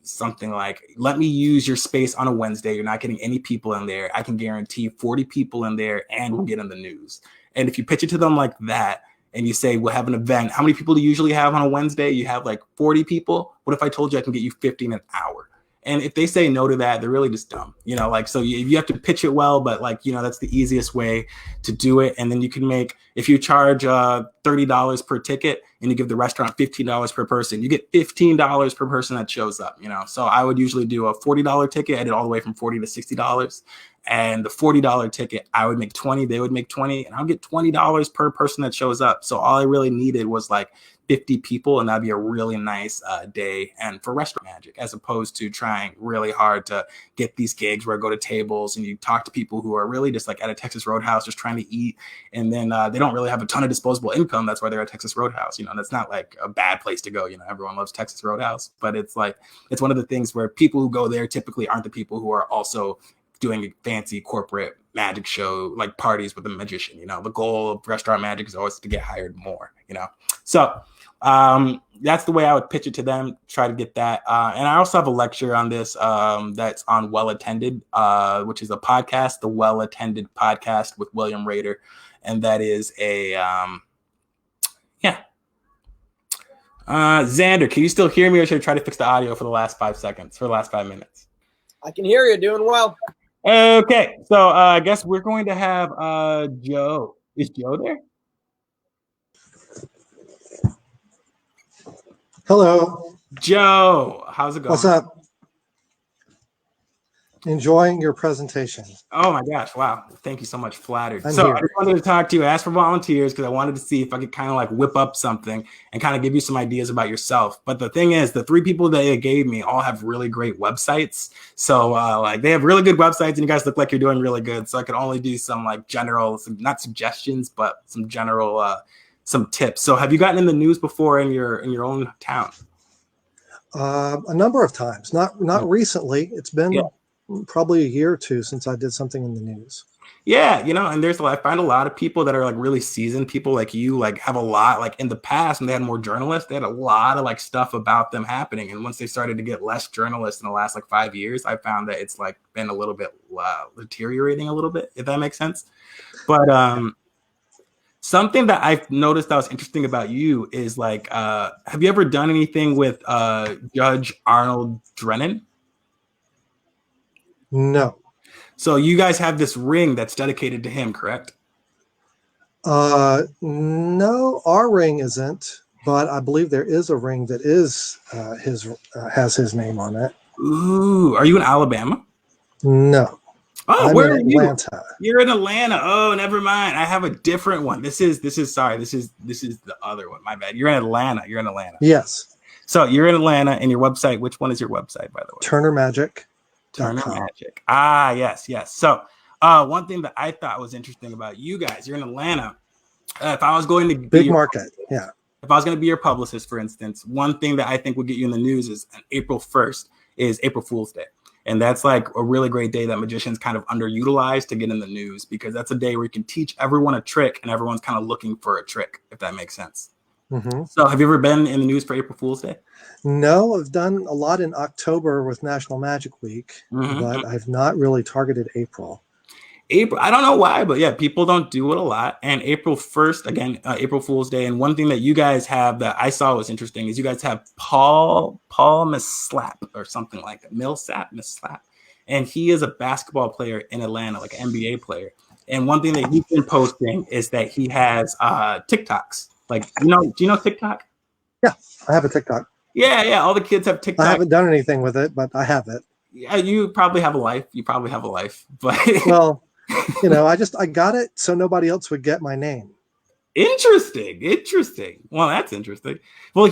something like, let me use your space on a Wednesday. You're not getting any people in there. I can guarantee 40 people in there and we'll get in the news. And if you pitch it to them like that and you say, we'll have an event, how many people do you usually have on a Wednesday? You have like 40 people. What if I told you I can get you 50 in an hour? And if they say no to that, they're really just dumb, so you have to pitch it well, but that's the easiest way to do it. And then you can make, if you charge $30 per ticket and you give the restaurant $15 per person, you get $15 per person that shows up, So I would usually do a $40 ticket. I did all the way from $40 to $60. And the $40 ticket, I would make 20, they would make 20, and I'll get $20 per person that shows up. So all I really needed was like 50 people, and that'd be a really nice day and for restaurant magic, as opposed to trying really hard to get these gigs where I go to tables and you talk to people who are really just like at a Texas Roadhouse just trying to eat, and then they don't really have a ton of disposable income. That's why they're at Texas Roadhouse. That's not like a bad place to go. Everyone loves Texas Roadhouse, but it's one of the things where people who go there typically aren't the people who are also doing a fancy corporate magic show, like parties with a magician. The goal of restaurant magic is always to get hired more, So that's the way I would pitch it to them, try to get that. And I also have a lecture on this that's on Well Attended, which is a podcast, the Well Attended podcast with William Rader. And that is a, Xander, can you still hear me, or should I try to fix the audio for the last 5 seconds, for the last 5 minutes? I can hear you. Doing well. Okay, so I guess we're going to have Joe. Is Joe there? Hello. Joe, how's it going? What's up? Enjoying your presentation. Oh my gosh, wow. Thank you so much. Flattered. I'm so here. I just wanted to talk to you, ask for volunteers, because I wanted to see if I could kind of like whip up something and kind of give you some ideas about yourself. But the thing is, the 3 people that they gave me all have really great websites. So they have really good websites, and you guys look like you're doing really good. So I could only do some like general, not suggestions, but some general, some tips. So have you gotten in the news before in your own town? A number of times, not recently. It's been probably a year or two since I did something in the news. Yeah, and I find a lot of people that are like really seasoned people like you, like have a lot, like in the past when they had more journalists, they had a lot of like stuff about them happening. And once they started to get less journalists in the last like 5 years, I found that it's like been a little bit deteriorating a little bit, if that makes sense. But something that I've noticed that was interesting about you is like, have you ever done anything with Judge Arnold Drennan? No. So you guys have this ring that's dedicated to him, correct? No, our ring isn't, but I believe there is a ring that is has his name on it. Ooh, are you in Alabama? No. Oh, I'm where are in you? Atlanta. You're in Atlanta. Oh, never mind. I have a different one. This is the other one. My bad. You're in Atlanta. Yes. So you're in Atlanta, and your website. Which one is your website, by the way? Turner Magic. Turner Magic. Ah, yes. So one thing that I thought was interesting about you guys, you're in Atlanta. If I was going to big market, yeah. If I was going to be your publicist, for instance, one thing that I think would get you in the news is on April 1st is April Fool's Day. And that's like a really great day that magicians kind of underutilize to get in the news, because that's a day where you can teach everyone a trick and everyone's kind of looking for a trick, if that makes sense. Mm-hmm. So have you ever been in the news for April Fool's Day? No, I've done a lot in October with National Magic Week, but I've not really targeted April. I don't know why, but yeah, people don't do it a lot. And April 1st, again, April Fool's Day. And one thing that you guys have that I saw was interesting is you guys have Paul Mislap or something like that. Mislap. And he is a basketball player in Atlanta, like an NBA player. And one thing that he's been posting is that he has TikToks. Like, do you know TikTok? Yeah, I have a TikTok. Yeah. All the kids have TikTok. I haven't done anything with it, but I have it. Yeah, you probably have a life. But well, I got it so nobody else would get my name. Interesting. Well, that's interesting. Well,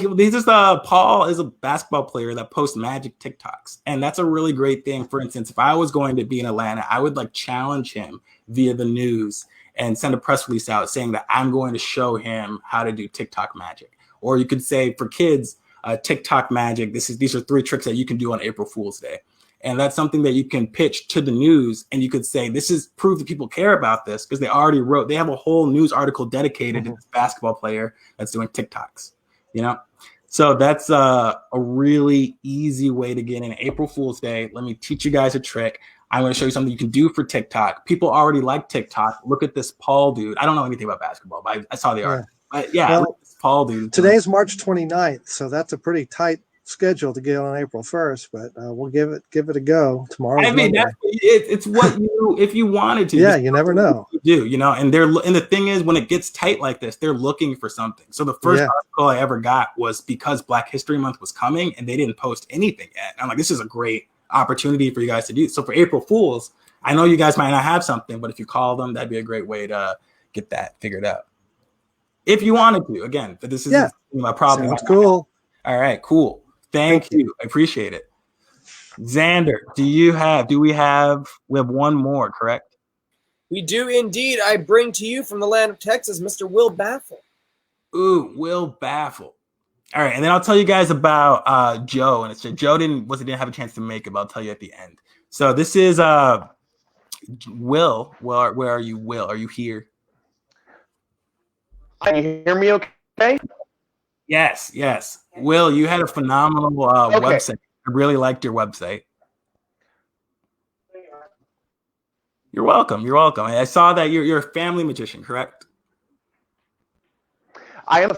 Paul is a basketball player that posts magic TikToks, and that's a really great thing. For instance, if I was going to be in Atlanta, I would like challenge him via the news and send a press release out saying that I'm going to show him how to do TikTok magic. Or you could say for kids, TikTok magic. These are 3 tricks that you can do on April Fool's Day. And that's something that you can pitch to the news, and you could say, this is proof that people care about this, because they have a whole news article dedicated to this basketball player that's doing TikToks, So that's a really easy way to get in April Fool's Day. Let me teach you guys a trick. I'm going to show you something you can do for TikTok. People already like TikTok. Look at this Paul dude. I don't know anything about basketball, but I saw the article. But yeah, well, this Paul dude. Today's March 29th, so that's a pretty tight schedule to get on April 1st, but we'll give it a go tomorrow. I mean, it's what you, if you wanted to. Yeah, you never know. You do, and the thing is, when it gets tight like this, they're looking for something. So the first article I ever got was because Black History Month was coming, and they didn't post anything yet. And I'm like, this is a great opportunity for you guys to do. So for April Fools, I know you guys might not have something, but if you call them, that'd be a great way to get that figured out. If you wanted to, again, but this isn't a problem. Sounds cool. All right, cool. Thank you. I appreciate it. Xander, we have one more, correct? We do indeed. I bring to you from the land of Texas, Mr. Will Baffle. Ooh, Will Baffle. All right, and then I'll tell you guys about Joe, and Joe didn't have a chance to make it, but I'll tell you at the end. So this is Will. Well, where are you, Will? Are you here? Can you hear me okay? Yes. Will, you had a phenomenal website. I really liked your website. You're welcome. I saw that you're a family magician, correct? I am.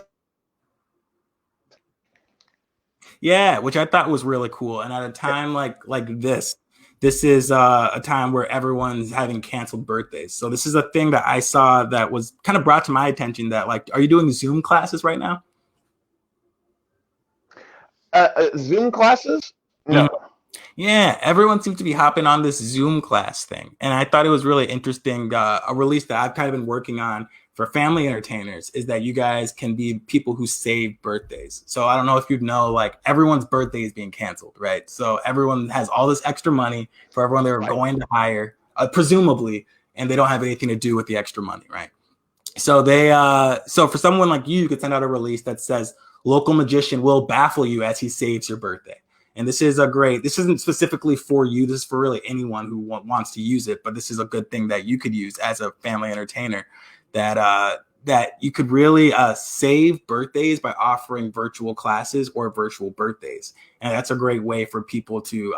Yeah, which I thought was really cool. And at a time like this is a time where everyone's having canceled birthdays. So this is a thing that I saw that was kind of brought to my attention that, like, are you doing Zoom classes right now? Zoom classes? No. Yeah, everyone seems to be hopping on this Zoom class thing. And I thought it was really interesting. A release that I've kind of been working on for family entertainers is that you guys can be people who save birthdays. So I don't know if you know, like, everyone's birthday is being canceled, right? So everyone has all this extra money for everyone they're going to hire, presumably, and they don't have anything to do with the extra money, right? So so for someone like you could send out a release that says, local magician will baffle you as he saves your birthday. And this isn't specifically for you. This is for really anyone who wants to use it. But this is a good thing that you could use as a family entertainer, that you could really save birthdays by offering virtual classes or virtual birthdays. And that's a great way for people to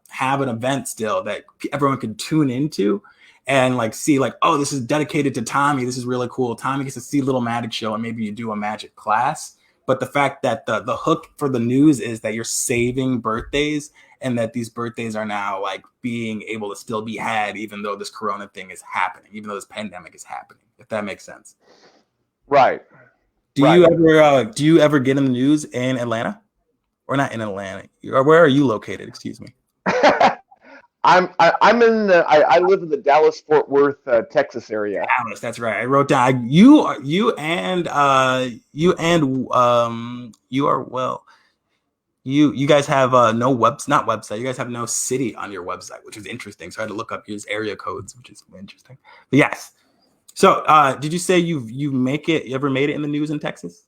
have an event still that everyone can tune into and like see, like, oh, this is dedicated to Tommy. This is really cool. Tommy gets to see Little Magic Show, and maybe you do a magic class. But the fact that the hook for the news is that you're saving birthdays, and that these birthdays are now like being able to still be had, even though this Corona thing is happening, even though this pandemic is happening, if that makes sense. Right. Do you ever get in the news in Atlanta, or not in Atlanta? Or where are you located? Excuse me. I live in the Dallas-Fort Worth, Texas area. Dallas, that's right. I wrote down you are well. You guys have not website. You guys have no city on your website, which is interesting. So I had to look up your area codes, which is interesting. But yes. So did you say you ever made it in the news in Texas?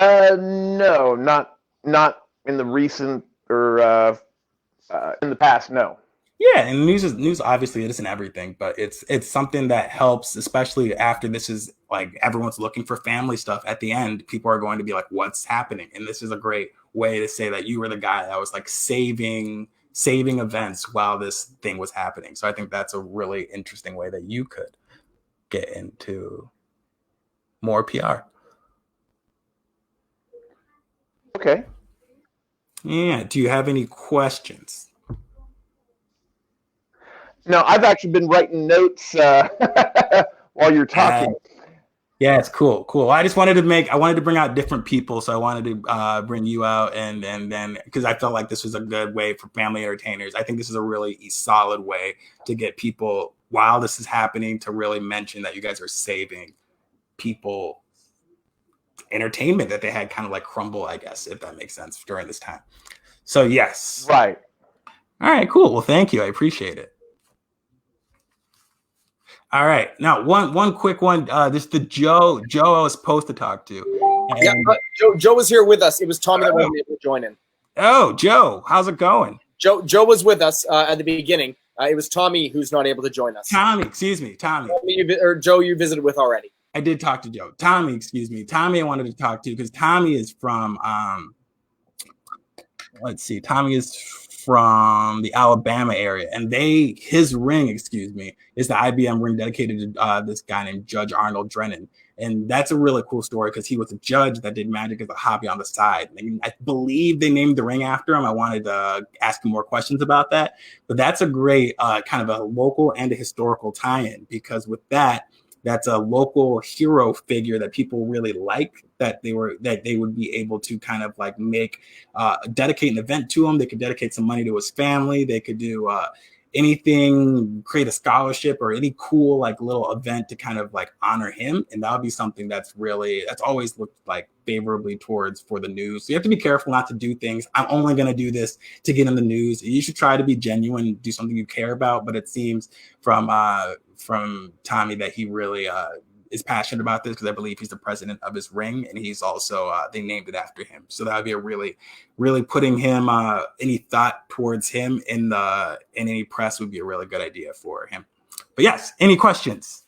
No, not in the recent or in the past, no. Yeah, and news obviously it isn't everything, but it's something that helps, especially after this is like everyone's looking for family stuff. At the end, people are going to be like, what's happening? And this is a great way to say that you were the guy that was like saving events while this thing was happening. So I think that's a really interesting way that you could get into more PR. Okay. Yeah. Do you have any questions? No, I've actually been writing notes while you're talking. Yeah, it's cool. I just wanted to bring out different people, so I wanted to bring you out, and then because I felt like this was a good way for family entertainers. I think this is a really solid way to get people while this is happening to really mention that you guys are saving people entertainment that they had kind of like crumble, I guess, if that makes sense, during this time. So yes. Right. All right, cool. Well, thank you. I appreciate it. All right. Now, one quick one. This is the Joe I was supposed to talk to. Yeah, Joe was here with us. It was Tommy that wasn't able to join in. Oh, Joe, how's it going? Joe was with us at the beginning. It was Tommy who's not able to join us. Tommy. Joe, you visited with already. I did talk to Joe. Tommy, I wanted to talk to because Tommy is from Tommy is from the Alabama area, and his ring, is the IBM ring dedicated to this guy named Judge Arnold Drennan. And that's a really cool story because he was a judge that did magic as a hobby on the side. And I believe they named the ring after him. I wanted to ask him more questions about that, but that's a great kind of a local and a historical tie-in, because with that's a local hero figure that people really like, that they would be able to kind of like dedicate an event to him. They could dedicate some money to his family. They could do anything, create a scholarship or any cool like little event to kind of like honor him. And that would be something that's always looked like favorably towards for the news. So you have to be careful not to do things. I'm only going to do this to get in the news. You should try to be genuine, do something you care about. But it seems from Tommy that he really is passionate about this, because I believe he's the president of his ring, and he's also they named it after him. So that would be a really putting him any thought towards him in any press would be a really good idea for him. But yes, any questions?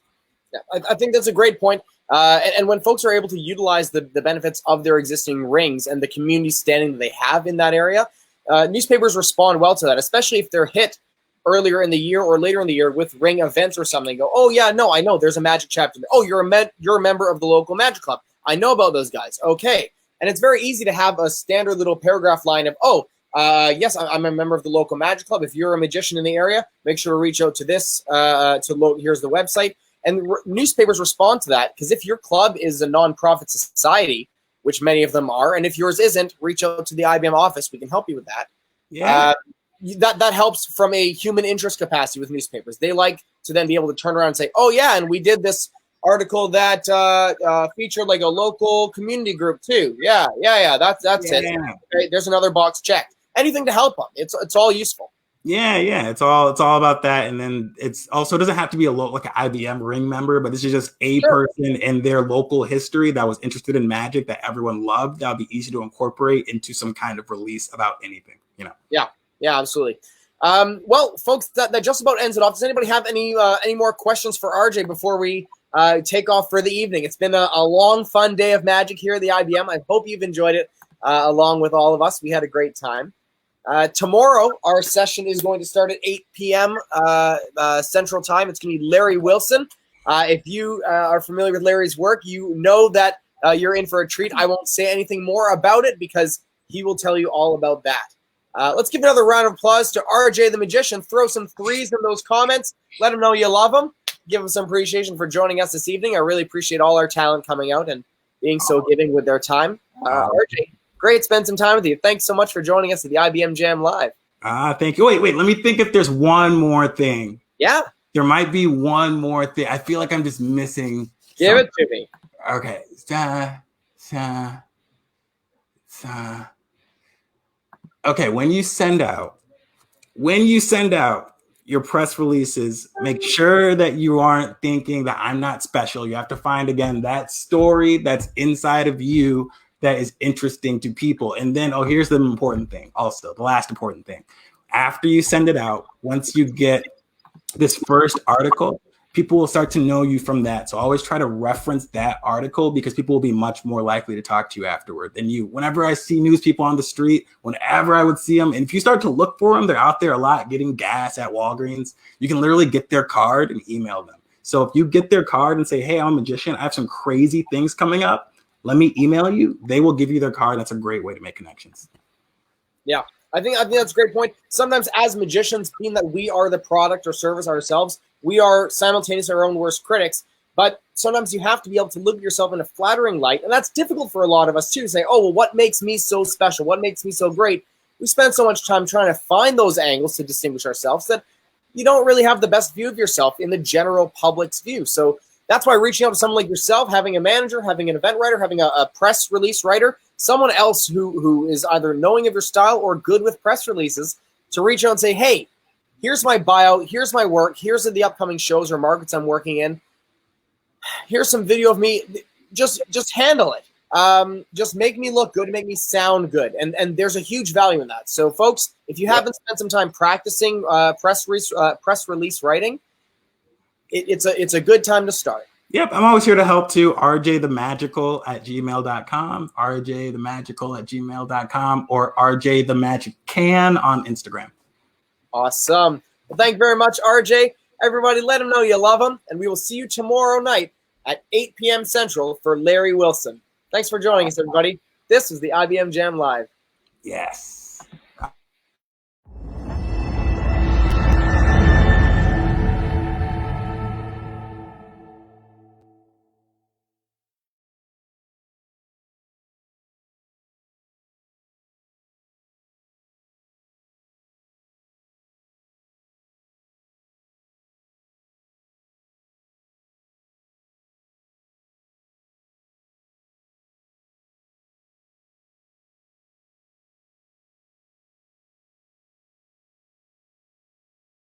Yeah, I think that's a great point. And when folks are able to utilize the benefits of their existing rings and the community standing that they have in that area, newspapers respond well to that, especially if they're hit earlier in the year or later in the year with ring events or something. Go, oh yeah, no, I know there's a Magic chapter. Oh, you're a member of the local Magic club. I know about those guys. Okay. And it's very easy to have a standard little paragraph line of, yes, I'm a member of the local Magic club. If you're a magician in the area, make sure to reach out to this, here's the website. And newspapers respond to that, because if your club is a nonprofit society, which many of them are, and if yours isn't, reach out to the IBM office. We can help you with that. Yeah. That helps from a human interest capacity with newspapers. They like to then be able to turn around and say, oh yeah, and we did this article that featured like a local community group too. Yeah, that's it. Okay, there's another box checked. Anything to help them. It's all useful. Yeah, it's all about that. And then it's also, it doesn't have to be like an IBM ring member, but this is just a person in their local history that was interested in magic that everyone loved. That would be easy to incorporate into some kind of release about anything, Yeah, absolutely. Well, folks, that just about ends it off. Does anybody have any more questions for RJ before we take off for the evening? It's been a long, fun day of magic here at the IBM. I hope you've enjoyed it along with all of us. We had a great time. Tomorrow, our session is going to start at 8 p.m. Central Time. It's going to be Larry Wilson. If you are familiar with Larry's work, you know that you're in for a treat. I won't say anything more about it because he will tell you all about that. Let's give another round of applause to RJ the Magician. Throw some threes in those comments. Let him know you love him. Give him some appreciation for joining us this evening. I really appreciate all our talent coming out and being so giving with their time. RJ, great. Spend some time with you. Thanks so much for joining us at the IBM Jam Live. Thank you. Wait. Let me think if there's one more thing. Yeah. There might be one more thing. I feel like I'm just missing. Give it to me. Okay. Okay, when you send out your press releases, make sure that you aren't thinking that I'm not special. You have to find, again, that story that's inside of you that is interesting to people. And then, here's the important thing also, the last important thing. After you send it out, once you get this first article, people will start to know you from that. So always try to reference that article, because people will be much more likely to talk to you afterward than you. Whenever I see news people on the street, whenever I would see them, and if you start to look for them, they're out there a lot getting gas at Walgreens. You can literally get their card and email them. So if you get their card and say, hey, I'm a magician, I have some crazy things coming up, let me email you. They will give you their card. That's a great way to make connections. Yeah. I think that's a great point. Sometimes as magicians, being that we are the product or service ourselves, we are simultaneously our own worst critics. But sometimes you have to be able to look at yourself in a flattering light. And that's difficult for a lot of us too, to say, oh, well, what makes me so special? What makes me so great? We spend so much time trying to find those angles to distinguish ourselves that you don't really have the best view of yourself in the general public's view. So that's why reaching out to someone like yourself, having a manager, having an event writer, having a press release writer, someone else who is either knowing of your style or good with press releases, to reach out and say, hey, here's my bio, here's my work, here's the upcoming shows or markets I'm working in. Here's some video of me. Just handle it. Just make me look good, make me sound good. And there's a huge value in that. So folks, if you haven't spent some time practicing press release writing, it's a good time to start. Yep, I'm always here to help too. rjthemagical@gmail.com, rjthemagical@gmail.com, or rjthemagiccan on Instagram. Awesome. Well, thank you very much, RJ. Everybody, let him know you love him, and we will see you tomorrow night at 8 p.m. Central for Larry Wilson. Thanks for joining us, everybody. This is the IBM Jam Live. Yes.